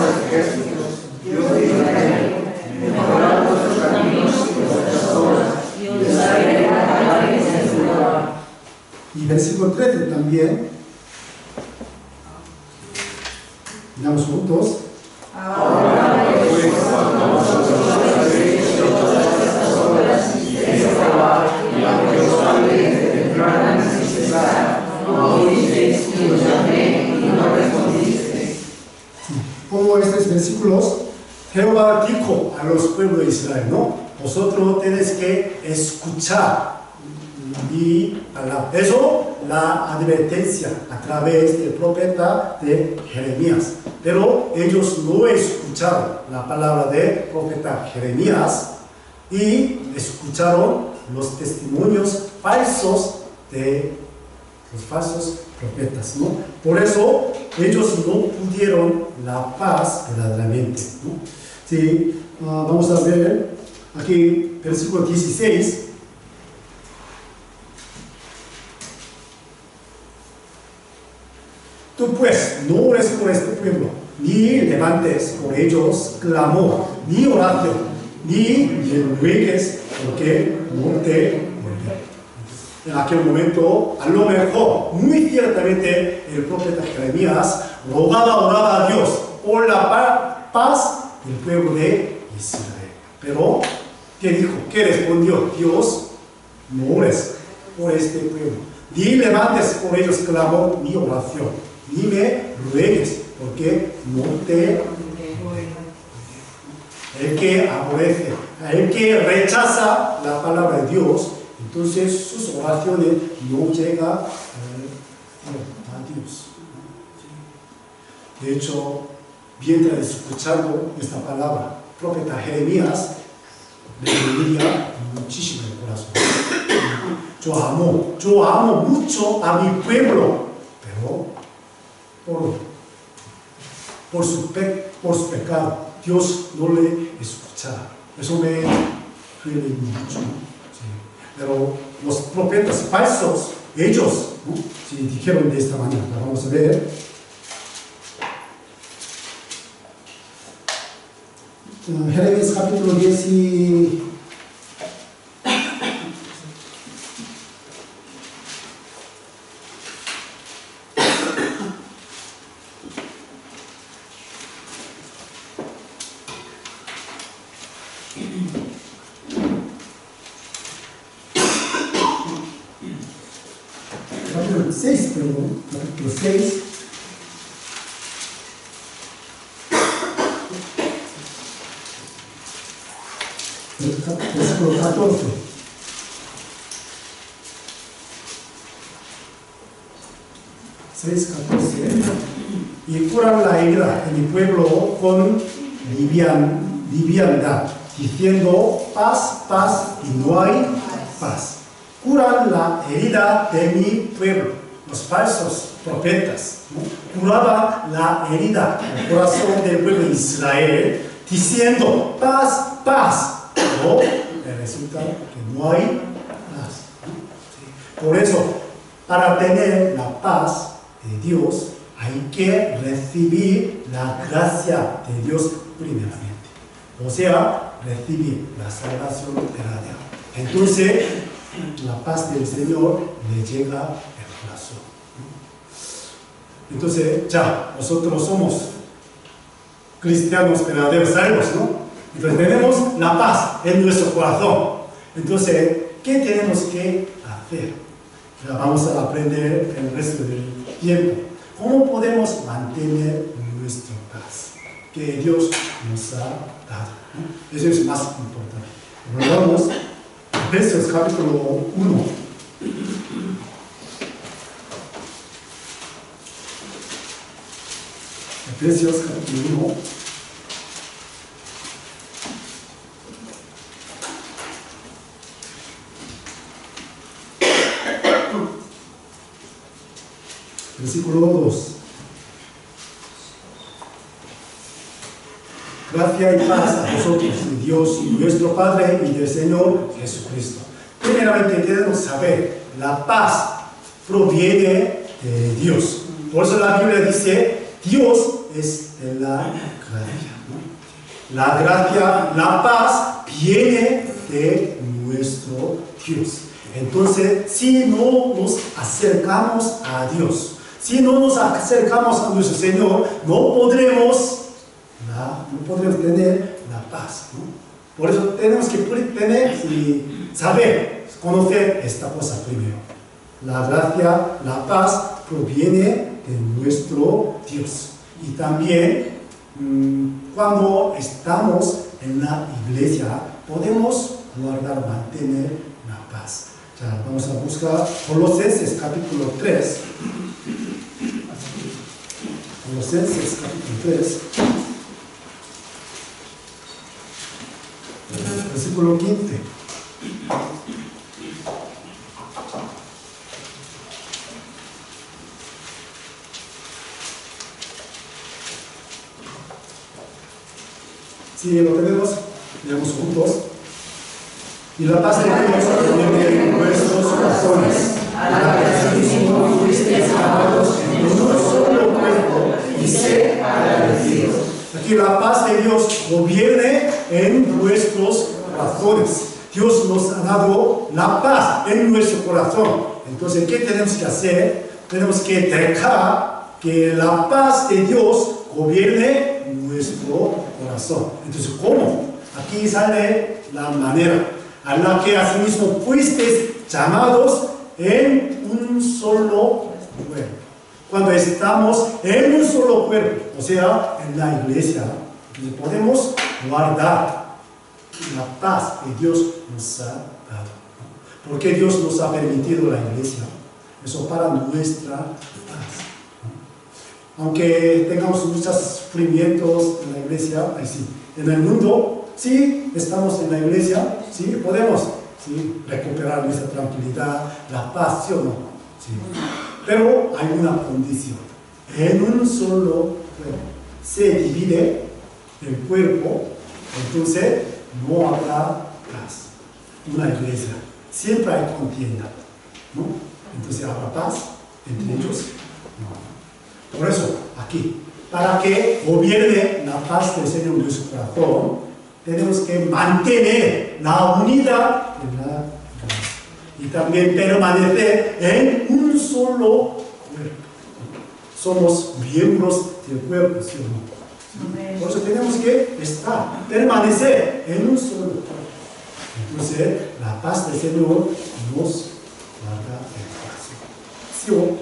Dios de Israel, mejorad vuestros caminos y vuestras obras, y os daré la gracia en su lugar. Y versículo 13 también. Leamos juntos. Ahora pues, cuando vosotros habéis hecho todas estas obras de Jehová, y aunque os hablé de temprano sin cesar, no oísteis, y os llamé y no respondisteis. Como estos versículos, Jehová dijo a los pueblos de Israel, ¿no? Vosotros tenéis que escuchar mi palabra. Eso, la advertencia a través del profeta de Jeremías. Pero ellos no escucharon la palabra del profeta Jeremías y escucharon los testimonios falsos de los falsos profetas, ¿no? Por eso ellos no pudieron la paz verdaderamente, ¿no? Sí, vamos a ver aquí versículo 16. Tú pues no ores por este pueblo, ni levantes por ellos clamor, ni oración, ni me ruegues porque no te volveré. En aquel momento, a lo mejor, muy ciertamente, el profeta Jeremías oraba a Dios por la paz del pueblo de Israel. Pero, ¿qué dijo? ¿Qué respondió? Dios, no ores por este pueblo, ni levantes por ellos clamor ni oración, ni me ruegues, porque no te... El que aborrece, el que rechaza la palabra de Dios, entonces sus oraciones no llegan a Dios. De hecho, mientras escuchando esta palabra, el profeta Jeremías le dolía muchísimo el corazón. Yo amo mucho a mi pueblo, pero por su pecado Dios no le escucha. Eso me duele mucho. Sí. Pero los profetas falsos, ellos, ¿no? Sí, dijeron de esta manera. Vamos a ver. Jeremías capítulo 10 y... capítulo 6, perdón, capítulo 6. Versículo 14. Y curan la herida en mi pueblo con liviandad, diciendo paz, paz, y no hay paz. Curan la herida de mi pueblo. Los falsos profetas, ¿no? Curaban la herida del corazón del pueblo de Israel, diciendo paz, paz. Pero resulta que no hay paz. Por eso, para tener la paz de Dios, hay que recibir la gracia de Dios primeramente. O sea, recibir la salvación verdadera. Entonces, la paz del Señor le llega al corazón. Entonces, ya, nosotros somos cristianos verdaderos salvos, ¿no? Entonces tenemos la paz en nuestro corazón. Entonces, ¿qué tenemos que hacer? Ya vamos a aprender el resto del tiempo. ¿Cómo podemos mantener nuestra paz que Dios nos ha dado? ¿No? Eso es más importante. Volvamos a Efesios capítulo 1. Efesios capítulo 1. Versículo 2. Gracia y paz a vosotros, de Dios nuestro Padre y del Señor Jesucristo. Primeramente tenemos que saber, la paz proviene de Dios. Por eso la Biblia dice, Dios es de la gracia, ¿no? La gracia, la paz viene de nuestro Dios. Entonces, si no nos acercamos a Dios, si no nos acercamos a nuestro Señor, no podremos tener la paz, ¿no? Por eso tenemos que tener y saber, conocer esta cosa primero. La gracia, la paz proviene de nuestro Dios. Y también, cuando estamos en la iglesia, podemos guardar, mantener la paz. Ya, vamos a buscar Colosenses capítulo 3. Colosenses capítulo 3. Versículo 15. Si lo tenemos, leemos juntos. Y la paz de Dios proviene en nuestros corazones, a la que asimismo fuisteis llamados en un solo cuerpo, y sed agradecidos. Aquí la paz de Dios proviene en vuestros corazones. Dios nos ha dado la paz en nuestro corazón. Entonces, ¿qué tenemos que hacer? Tenemos que dejar que la paz de Dios gobierne nuestro corazón. Entonces, ¿cómo? Aquí sale la manera a la que asimismo fuisteis llamados en un solo cuerpo. Cuando estamos en un solo cuerpo, o sea, en la iglesia, podemos guardar la paz que Dios nos ha dado. ¿Por qué Dios nos ha permitido la iglesia? Eso para nuestra paz. Aunque tengamos muchos sufrimientos en la iglesia, sí. En el mundo, sí, estamos en la iglesia, sí, podemos recuperar nuestra tranquilidad, la paz, ¿sí o no? Sí. Pero hay una condición. En un solo cuerpo se divide el cuerpo, entonces no habrá paz. Una iglesia, siempre hay contienda, ¿no? Entonces habrá paz entre ellos. No. Por eso, aquí, para que gobierne la paz del Señor en nuestro corazón, tenemos que mantener la unidad en la iglesia y también permanecer en un solo cuerpo. Somos miembros del cuerpo, ¿sí o no? Por eso tenemos que permanecer en un solo cuerpo. Entonces, la paz del Señor nos guarda el corazón.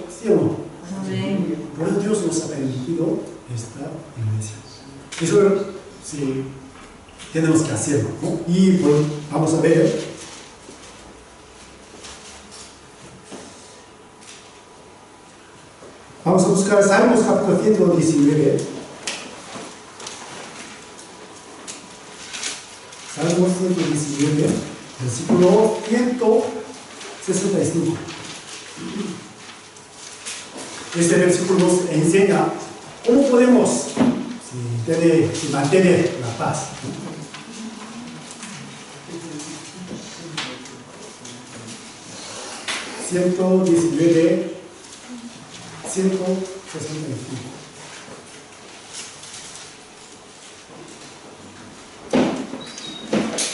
¿Sí o no? Amén. Por eso Dios nos ha permitido esta iglesia. Eso sí, tenemos que hacerlo, ¿no? Y pues, vamos a ver. Vamos a buscar Salmos capítulo 119. Salmos 119, versículo 165. Este versículo nos enseña cómo podemos mantener la paz. 119, 165.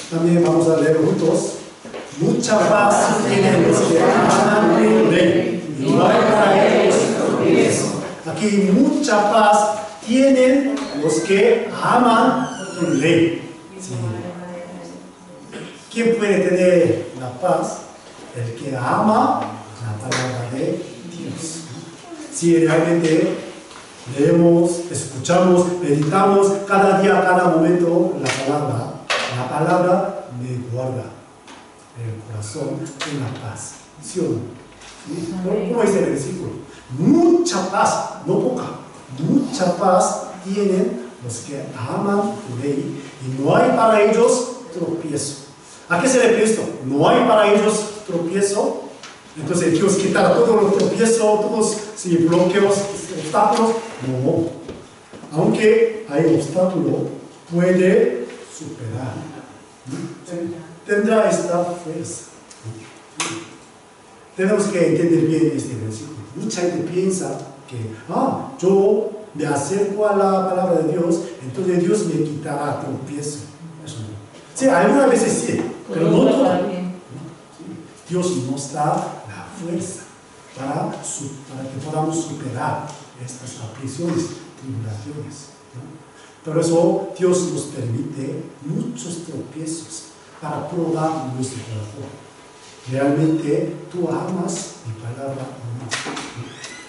También vamos a leer juntos. Mucha paz tienen los que aman tu ley, y no hay para ellos tropiezo. Aquí mucha paz tienen los que aman tu ley. Sí. ¿Quién puede tener la paz? El que ama la palabra de Dios. Si realmente leemos, escuchamos, meditamos cada día, cada momento la palabra me guarda el corazón en la paz. ¿Sí o no? ¿Sí? ¿Cómo es el versículo? Mucha paz, no poca, mucha paz tienen los que aman tu ley y no hay para ellos tropiezo. ¿A qué se refiere esto? No hay para ellos tropiezo. Entonces Dios quitará todos los tropiezos, todos los bloqueos, obstáculos. No. Aunque hay obstáculo, puede superar. Tendrá esta fuerza. Tenemos que entender bien este versículo. Mucha gente piensa que, yo me acerco a la palabra de Dios, entonces Dios me quitará tropiezo. Eso no. Sí, algunas veces sí, pero no todo. Dios nos da la fuerza para que podamos superar estas aflicciones, tribulaciones, ¿no? Por eso Dios nos permite muchos tropiezos para probar nuestro corazón. Realmente tú amas mi palabra o no.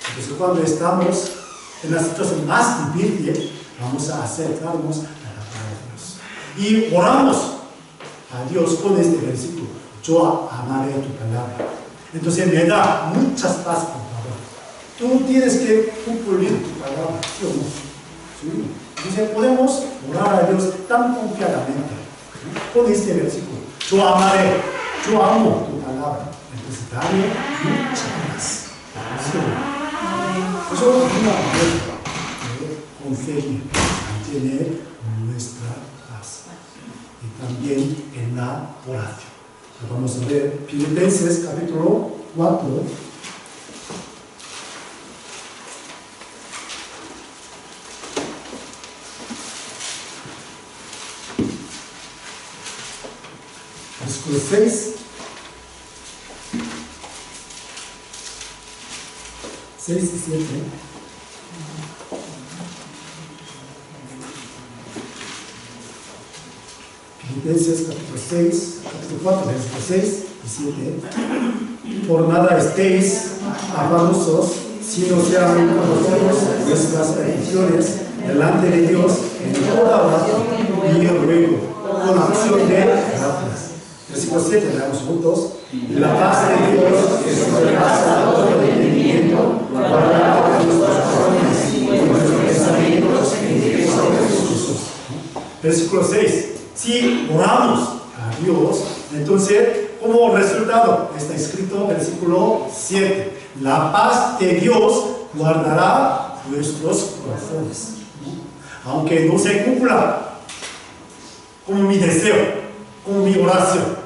Entonces cuando estamos en la situación más difícil, vamos a acercarnos a la palabra de Dios. Y oramos a Dios con este versículo. Yo amaré tu palabra. Entonces me da muchas paz, por favor. Tú tienes que cumplir tu palabra, ¿sí o no? ¿Sí? Entonces podemos orar a Dios tan confiadamente, ¿no? Con este versículo. Yo amaré, yo amo tu palabra. Entonces dame mucha paz. ¿Sí o no? Eso es una manera de conseguir mantener nuestra paz. Y también en la oración. Vamos a ver Filipenses capítulo 4. 6. 6 y 7. Filipenses capítulo 6, capítulo 4, versículo 6 y 7. Por nada estéis afanosos, sino sean conocidos vuestras peticiones delante de Dios en toda oración y ruego, con acción de gracias. Versículo 7, leamos juntos. La paz de Dios, que sobrepasa todo entendimiento, guardará nuestros corazones y nuestros pensamientos en Cristo Jesús. Versículo 6. Si oramos a Dios, entonces, como resultado, está escrito versículo 7. La paz de Dios guardará nuestros corazones. Aunque no se cumpla como mi deseo, como mi oración,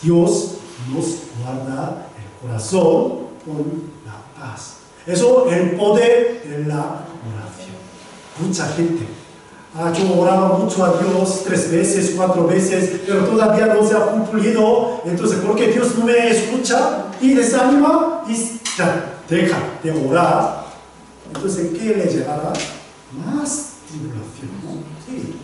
Dios nos guarda el corazón con la paz. Eso es el poder de la oración. Mucha gente, yo oraba mucho a Dios 3 veces, 4 veces, pero todavía no se ha cumplido. Entonces, ¿por qué Dios no me escucha? Y desanima y deja de orar. Entonces, ¿qué le llevará? Más tribulación, ¿no? Sí.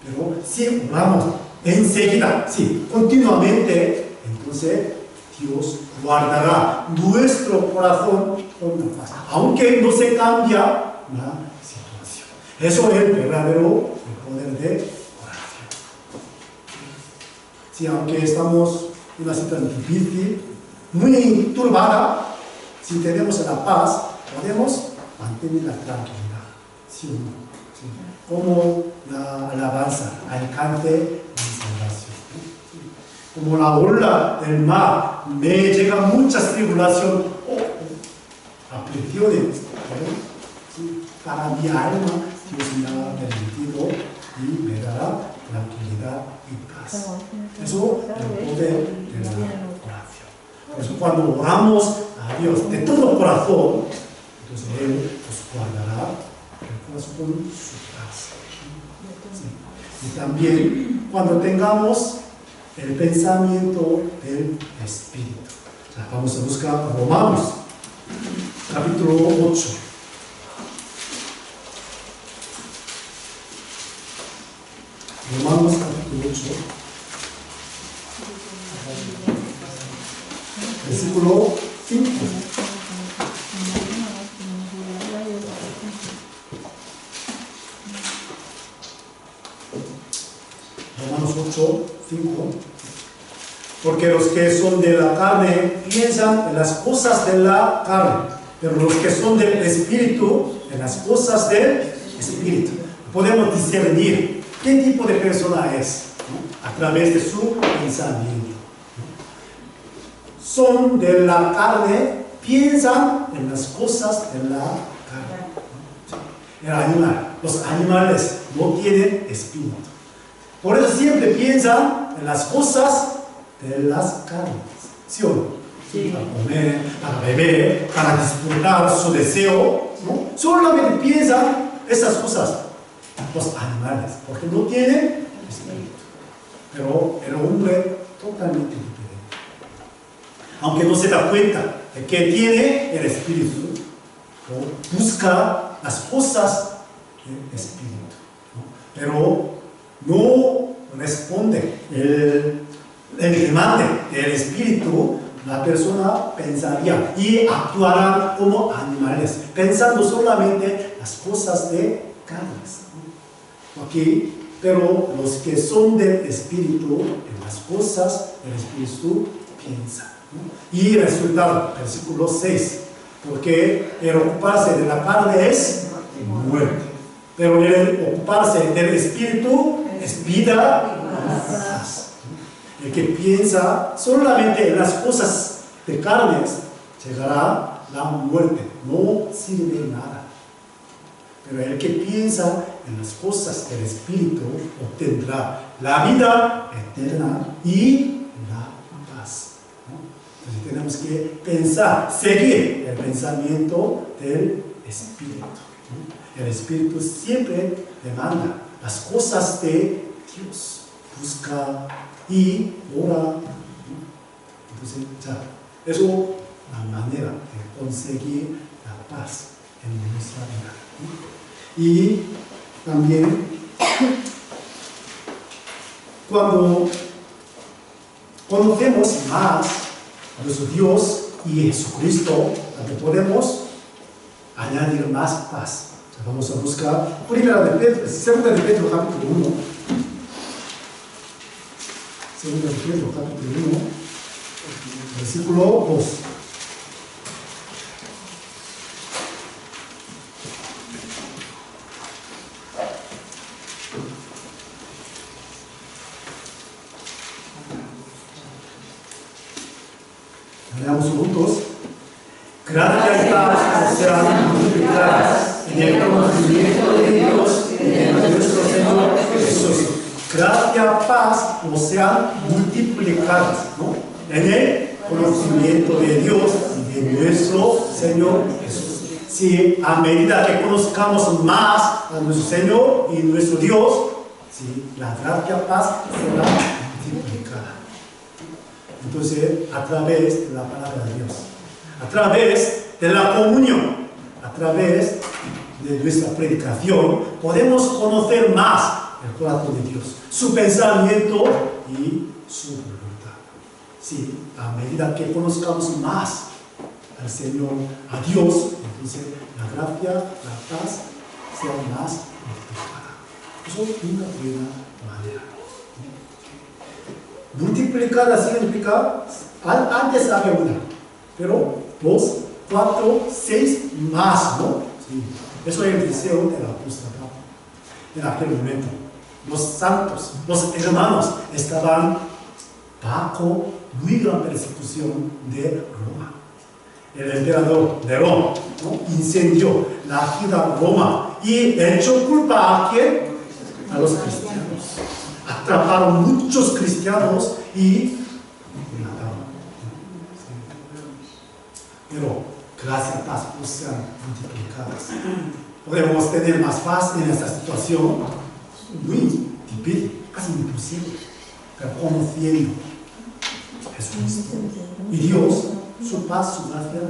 Pero si oramos enseguida, sí, continuamente, entonces Dios guardará nuestro corazón con la paz, aunque no se cambia la situación. Eso es el verdadero poder de oración. Sí, aunque estamos en una situación difícil, muy turbada, si tenemos la paz, podemos mantener la tranquilidad. ¿Sí o no? Sí. Como la alabanza, alcance de salvación. Como la ola del mar, me llegan muchas tribulaciones, aflicciones, ¿sí? Para mi alma, Dios me ha permitido y me dará tranquilidad y paz. Eso es el poder de la oración. Por eso cuando oramos a Dios de todo corazón, entonces Él nos guardará el corazón con su paz. ¿Sí? Y también cuando tengamos el pensamiento del Espíritu. O sea, vamos a buscar Romanos, capítulo 8. Romanos, capítulo 8. Versículo 5. Romanos 8, 5. Porque los que son de la carne piensan en las cosas de la carne, pero los que son del Espíritu, en las cosas del Espíritu. Podemos discernir qué tipo de persona es, ¿no? A través de su pensamiento. Son de la carne, piensan en las cosas de la carne. El animal, los animales no tienen espíritu. Por eso siempre piensan en las cosas de las carnes. ¿Sí o no? Sí. Para comer, para beber, para disfrutar su deseo, ¿no? Solamente piensan esas cosas. Los animales, porque no tienen espíritu. Pero el hombre totalmente diferente. Aunque no se da cuenta de que tiene el espíritu, ¿no? Busca las cosas del espíritu, ¿no? Pero no responde el demande del espíritu. La persona pensaría y actuará como animales, pensando solamente las cosas de carnes. Okay. Pero los que son del espíritu, en las cosas del espíritu piensan, ¿no? Y resultado, versículo 6, porque el ocuparse de la carne es muerte, pero el ocuparse del espíritu es vida y paz. El que piensa solamente en las cosas de carnes, llegará la muerte, no sirve de nada. Pero el que piensa en las cosas del Espíritu obtendrá la vida eterna y la paz, ¿no? Entonces tenemos que pensar, seguir el pensamiento del Espíritu, ¿no? El Espíritu siempre demanda las cosas de Dios, busca y ora. Entonces, eso es la manera de conseguir la paz en nuestra vida. Y también, cuando conocemos más a nuestro Dios y Jesucristo, podemos añadir más paz. Vamos a buscar Segunda de Pedro capítulo 1. Segunda de Pedro capítulo 1, versículo 2. Leamos juntos. Gracias y paz sean multiplicadas en el conocimiento de Dios y de nuestro Señor Jesús. Gracias, paz, o sean multiplicadas, ¿no? En el conocimiento de Dios y de nuestro Señor Jesús. Si a medida que conozcamos más a nuestro Señor y nuestro Dios, si la gracia, paz será multiplicada. Entonces, a través de la palabra de Dios, a través de la comunión, a través de nuestra predicación, podemos conocer más el corazón de Dios, su pensamiento y su voluntad. Sí, a medida que conozcamos más al Señor, a Dios, entonces la gracia, la paz será más multiplicada. Eso es una buena manera. Multiplicada significa, antes había una, pero 2, 4, 6 más, ¿no? Sí. Eso es el deseo del apóstol Pablo. En aquel momento, los santos, los hermanos, estaban bajo muy gran persecución de Roma. El emperador de Roma, ¿no?, incendió la ciudad de Roma y echó culpa a ¿quién? A los cristianos. Atraparon muchos cristianos y mataron. Pero gracias, paz, no sean multiplicadas. Podemos tener más paz en esta situación muy difícil, casi imposible, pero conociendo a Jesucristo y Dios, su paz, su gracia.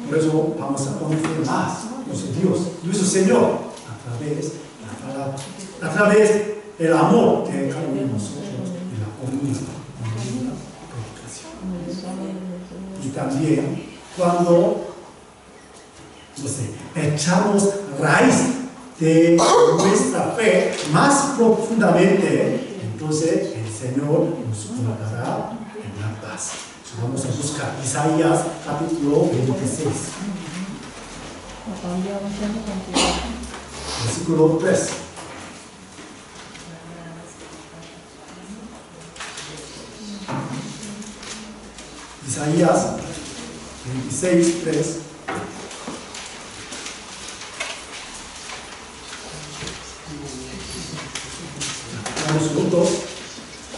Por eso vamos a conocer más nuestro Dios, nuestro Señor, a través del amor de cada uno de nosotros y la comunión, la predicación. Y también cuando echamos raíz de nuestra fe más profundamente, entonces el Señor nos guardará en la paz. Vamos a buscar Isaías capítulo 26. Versículo 3. Isaías 26, 3. Vamos juntos.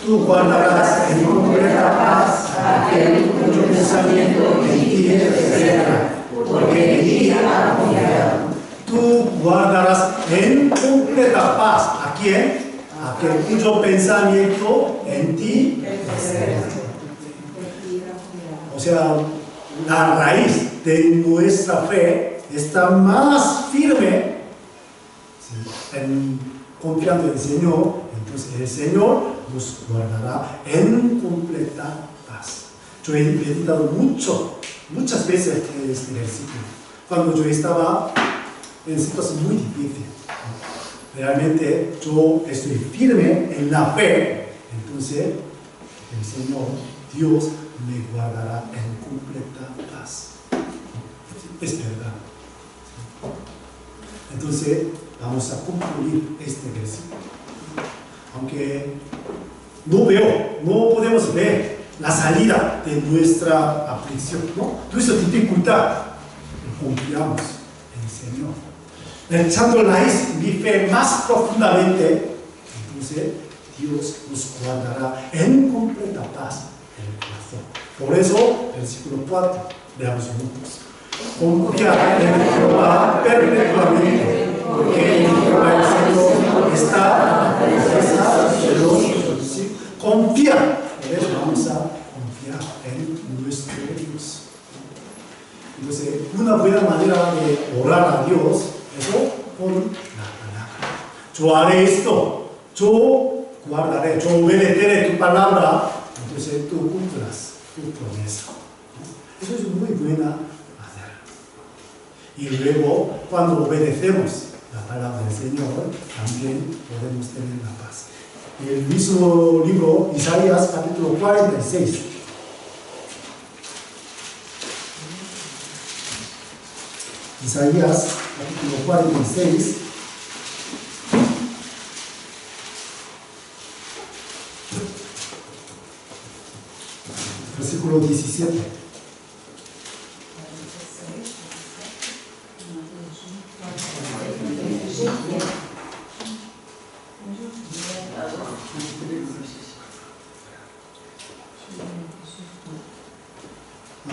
Tú guardarás en completa paz a aquel cuyo pensamiento en ti persevera, porque en ti ha confiado. Tú guardarás en completa paz a quién? A aquel cuyo pensamiento en ti persevera. O sea, la raíz de nuestra fe está más firme, ¿sí?, en confiando en el Señor. Entonces el Señor nos guardará en completa paz. Yo he meditado muchas veces este versículo. Cuando yo estaba en situación muy difícil, realmente yo estoy firme en la fe. Entonces el Señor, Dios, me guardará en completa paz. Es verdad. Entonces vamos a concluir este versículo. Aunque no podemos ver la salida de nuestra aflicción, ¿no?, nuestra dificultad, confiamos en el Señor. Echando raíz mi fe más profundamente, entonces Dios nos guardará en completa paz en el corazón. Por eso, versículo 4, veamos juntos. Confiad en Jehová perpetuamente, porque en Jehová el Señor está la defensa de los ¿sí? Confía. Por eso vamos a confiar en nuestro Dios. Entonces, una buena manera de orar a Dios es con la palabra. Yo haré esto, yo guardaré, yo obedeceré tu palabra, entonces tú cumplas tu promesa. Eso es muy buena manera. Y luego, cuando obedecemos la palabra del Señor, también podemos tener la paz. El mismo libro, Isaías, capítulo 46. Isaías, capítulo 46. Versículo 17.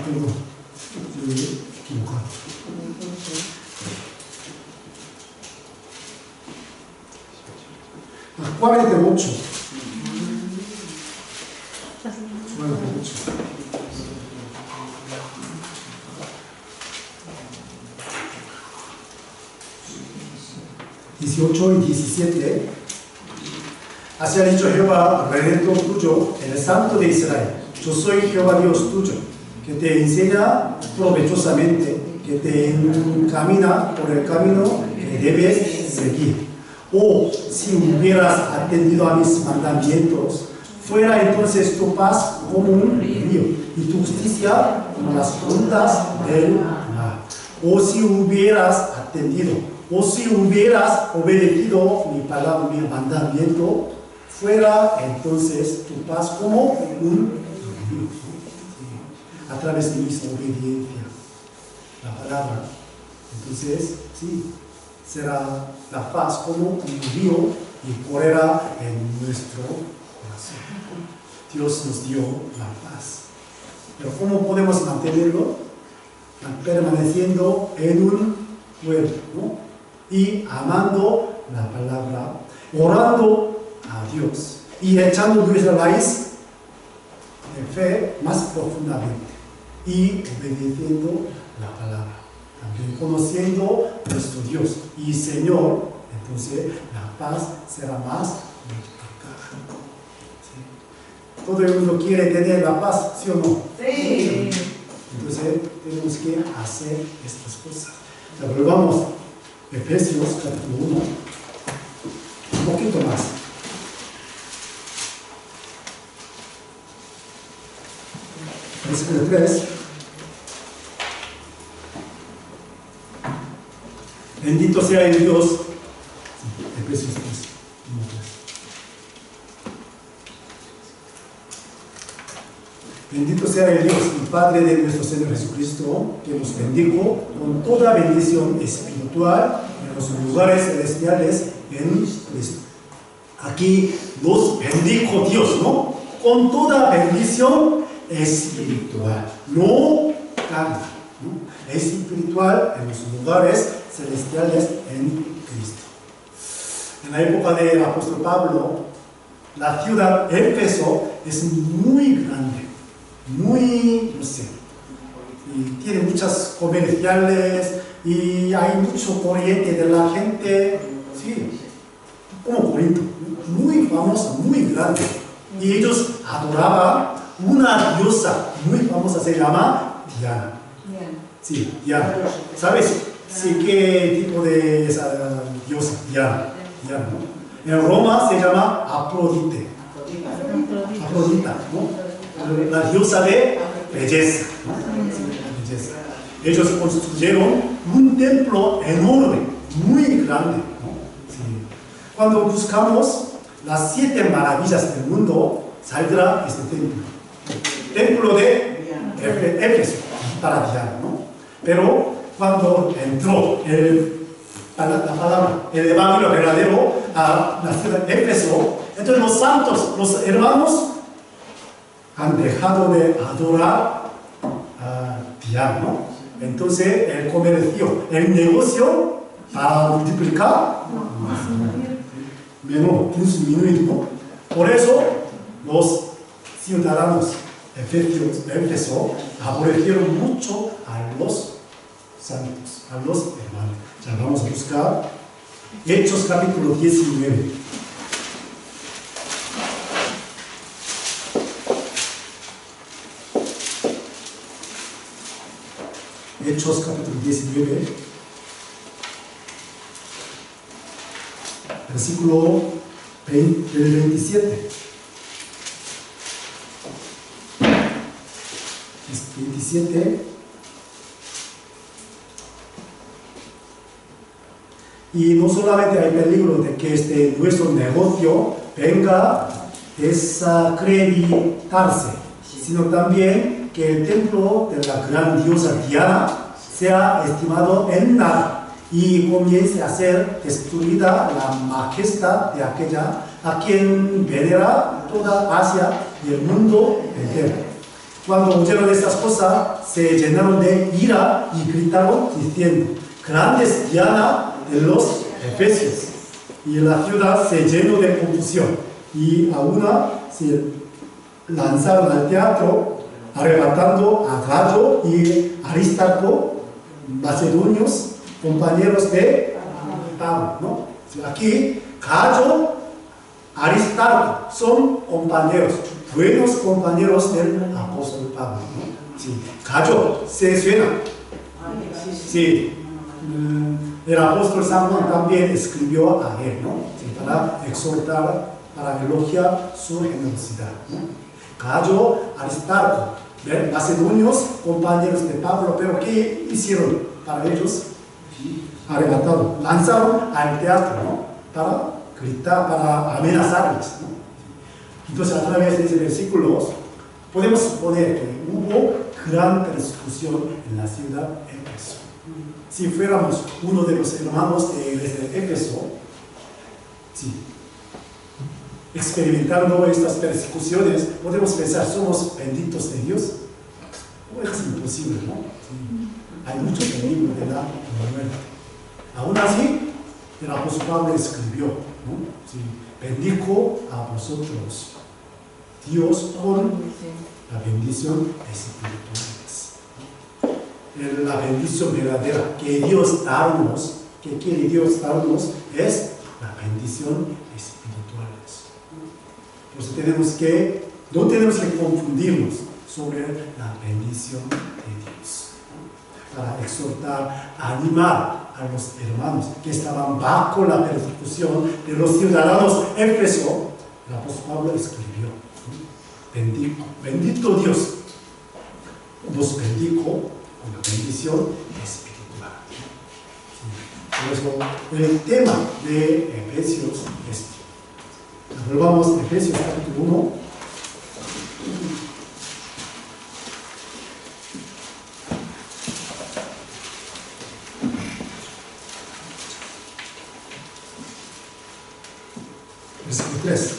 Perdón, estoy equivocado. 48. 48. y 17. Así ha dicho Jehová, redentor tuyo, el Santo de Israel. Yo soy Jehová Dios tuyo, que te enseña provechosamente, que te encamina por el camino que debes seguir. Oh, si hubieras atendido a mis mandamientos, fuera entonces tu paz como un río y tu justicia como las ondas del mar. Oh, si hubieras atendido, o si hubieras obedecido mi palabra, mi mandamiento, fuera entonces tu paz como un río. A través de nuestra obediencia, la palabra, entonces, sí, será la paz como un río y correrá en nuestro corazón. Dios nos dio la paz. Pero ¿cómo podemos mantenerlo? Permaneciendo en un pueblo, ¿no? Y amando la palabra, orando a Dios y echando nuestra raíz de fe más profundamente y obedeciendo la palabra. También conociendo nuestro Dios y Señor, entonces la paz será más multiplicada. ¿Sí? Todo el mundo quiere tener la paz, ¿sí o no? Sí. Entonces tenemos que hacer estas cosas. Pero vamos, Efesios capítulo 1, un poquito más. Versículo 3. Bendito sea el Dios. Efesios 3. Bendito sea el Dios y Padre de nuestro Señor Jesucristo, que nos bendijo con toda bendición espiritual en los lugares celestiales en Cristo. Aquí nos bendijo Dios, ¿no? Con toda bendición espiritual, no carnal, ¿no? Es espiritual en los lugares celestiales en Cristo. En la época del apóstol Pablo, la ciudad de Éfeso es muy grande, muy, no sé, y tiene muchas comerciales y hay mucho corriente de la gente, sí, como Corinto, muy famosa, muy grande. Y ellos adoraban una diosa muy famosa, se llama Diana. Sí, Diana. ¿Sabes? Sí, ¿qué tipo de esa diosa? Diana, ¿no? En Roma se llama Afrodita, ¿no? La diosa de belleza, ¿no? Sí, belleza. Ellos construyeron un templo enorme, muy grande, ¿no? Sí. Cuando buscamos las 7 maravillas del mundo, saldrá este templo. Templo de Éfeso, para Diana, ¿no? Pero cuando entró la palabra, el evangelio verdadero a la ciudad de Éfeso, entonces los santos, los hermanos, han dejado de adorar a Diana, ¿no? Entonces el comercio, el negocio para multiplicar, menos disminuir, ¿no? Por eso los ciudadanos de Éfeso aborrecieron mucho a los santos, a los hermanos. Ya vamos a buscar Hechos capítulo 19. Hechos capítulo 19, versículo 27. 27. Y no solamente hay peligro de que nuestro negocio venga a desacreditarse, sino también que el templo de la gran diosa Diana sea estimado en nada y comience a ser destruida la majestad de aquella a quien venera toda Asia y el mundo entero. Cuando oyeron estas cosas, se llenaron de ira y gritaron diciendo: grande es Diana de los Efesios. Y la ciudad se llenó de confusión, y a una se lanzaron al teatro, arrebatando a Gayo y Aristarco, macedonios, compañeros de Pablo, ¿no? Aquí Gayo, Aristarco son compañeros, buenos compañeros del apóstol Pablo, ¿no? Sí. Gayo se suena. Sí. El apóstol San Juan también escribió a él, ¿no? Sí, para exhortar, para elogiar su generosidad, ¿no? Gayo, Aristarco, macedonios, compañeros de Pablo, pero ¿qué hicieron para ellos? Arrebataron, lanzaron al teatro, ¿no? Para gritar, para amenazarles, ¿no? Entonces, a través de ese versículo, podemos suponer que hubo gran persecución en la ciudad de Éfeso. Si fuéramos uno de los hermanos de Éfeso, sí, experimentando estas persecuciones, podemos pensar: ¿somos benditos de Dios? No, es imposible, ¿no? Sí. Hay mucho peligro de la muerte. Aún así, el apóstol Pablo escribió, ¿no? Sí, bendijo a vosotros Dios con la bendición espirituales. La bendición verdadera que Dios darnos, que quiere Dios darnos, es la bendición espirituales. Por eso no tenemos que confundirnos sobre la bendición de Dios. Para exhortar, animar a los hermanos que estaban bajo la persecución de los ciudadanos Éfeso, el apóstol Pablo escribió: bendito Dios, nos bendijo con la bendición espiritual. Por eso el tema de Efesios es este. Volvamos a Efesios capítulo 1. Versículo 3.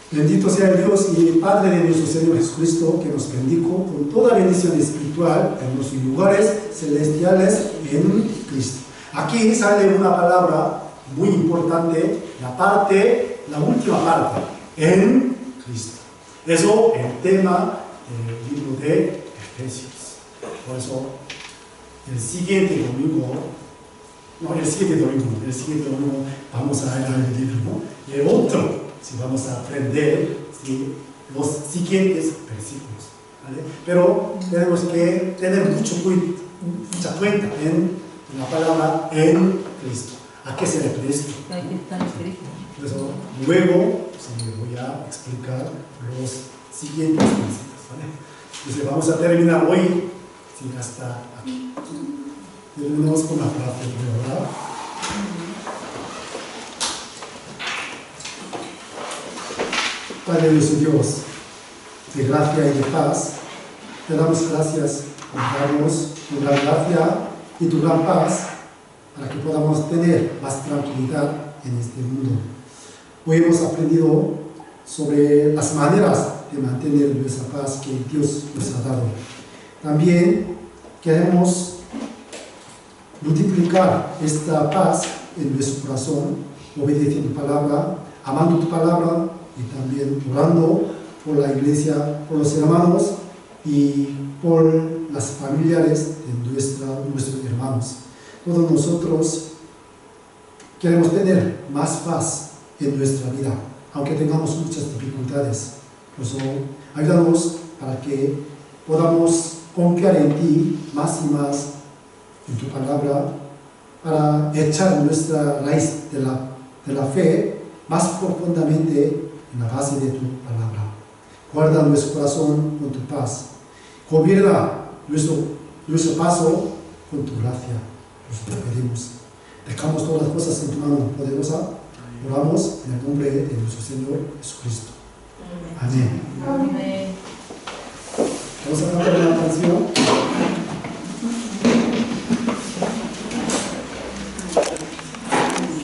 Bendito sea el Dios y el Padre de nuestro Señor Jesucristo, que nos bendijo con toda bendición espiritual en los lugares celestiales en Cristo. Aquí sale una palabra muy importante, la última parte, en Cristo. Eso es el tema del libro de Efesios. Por eso, el siguiente domingo vamos a leer el libro, ¿no? Y el otro, si vamos a aprender los siguientes versículos, ¿vale? Pero tenemos que tener mucha cuenta en la palabra en Cristo. ¿A qué se refiere esto? Por eso, luego voy a explicar los siguientes principios, ¿vale? Entonces vamos a terminar hoy hasta aquí. Terminamos con la frase, ¿verdad? Padre nuestro Dios, de gracia y de paz, te damos gracias por darnos tu gran gracia y tu gran paz para que podamos tener más tranquilidad en este mundo. Hoy hemos aprendido sobre las maneras de mantener nuestra paz que Dios nos ha dado. También queremos multiplicar esta paz en nuestro corazón, obedeciendo tu palabra, amando tu palabra y también orando por la iglesia, por los hermanos y por las familiares de nuestros hermanos. Todos nosotros queremos tener más paz en nuestra vida, aunque tengamos muchas dificultades. Por eso, ayúdanos para que podamos confiar en ti más y más, en tu palabra, para echar nuestra raíz de la fe más profundamente en la base de tu palabra. Guarda nuestro corazón con tu paz. Gobierna nuestro paso con tu gracia. Nos lo pedimos. Dejamos todas las cosas en tu mano poderosa. Oramos en el nombre de nuestro Señor Jesucristo. Amén. Amén. Vamos a cantar una canción.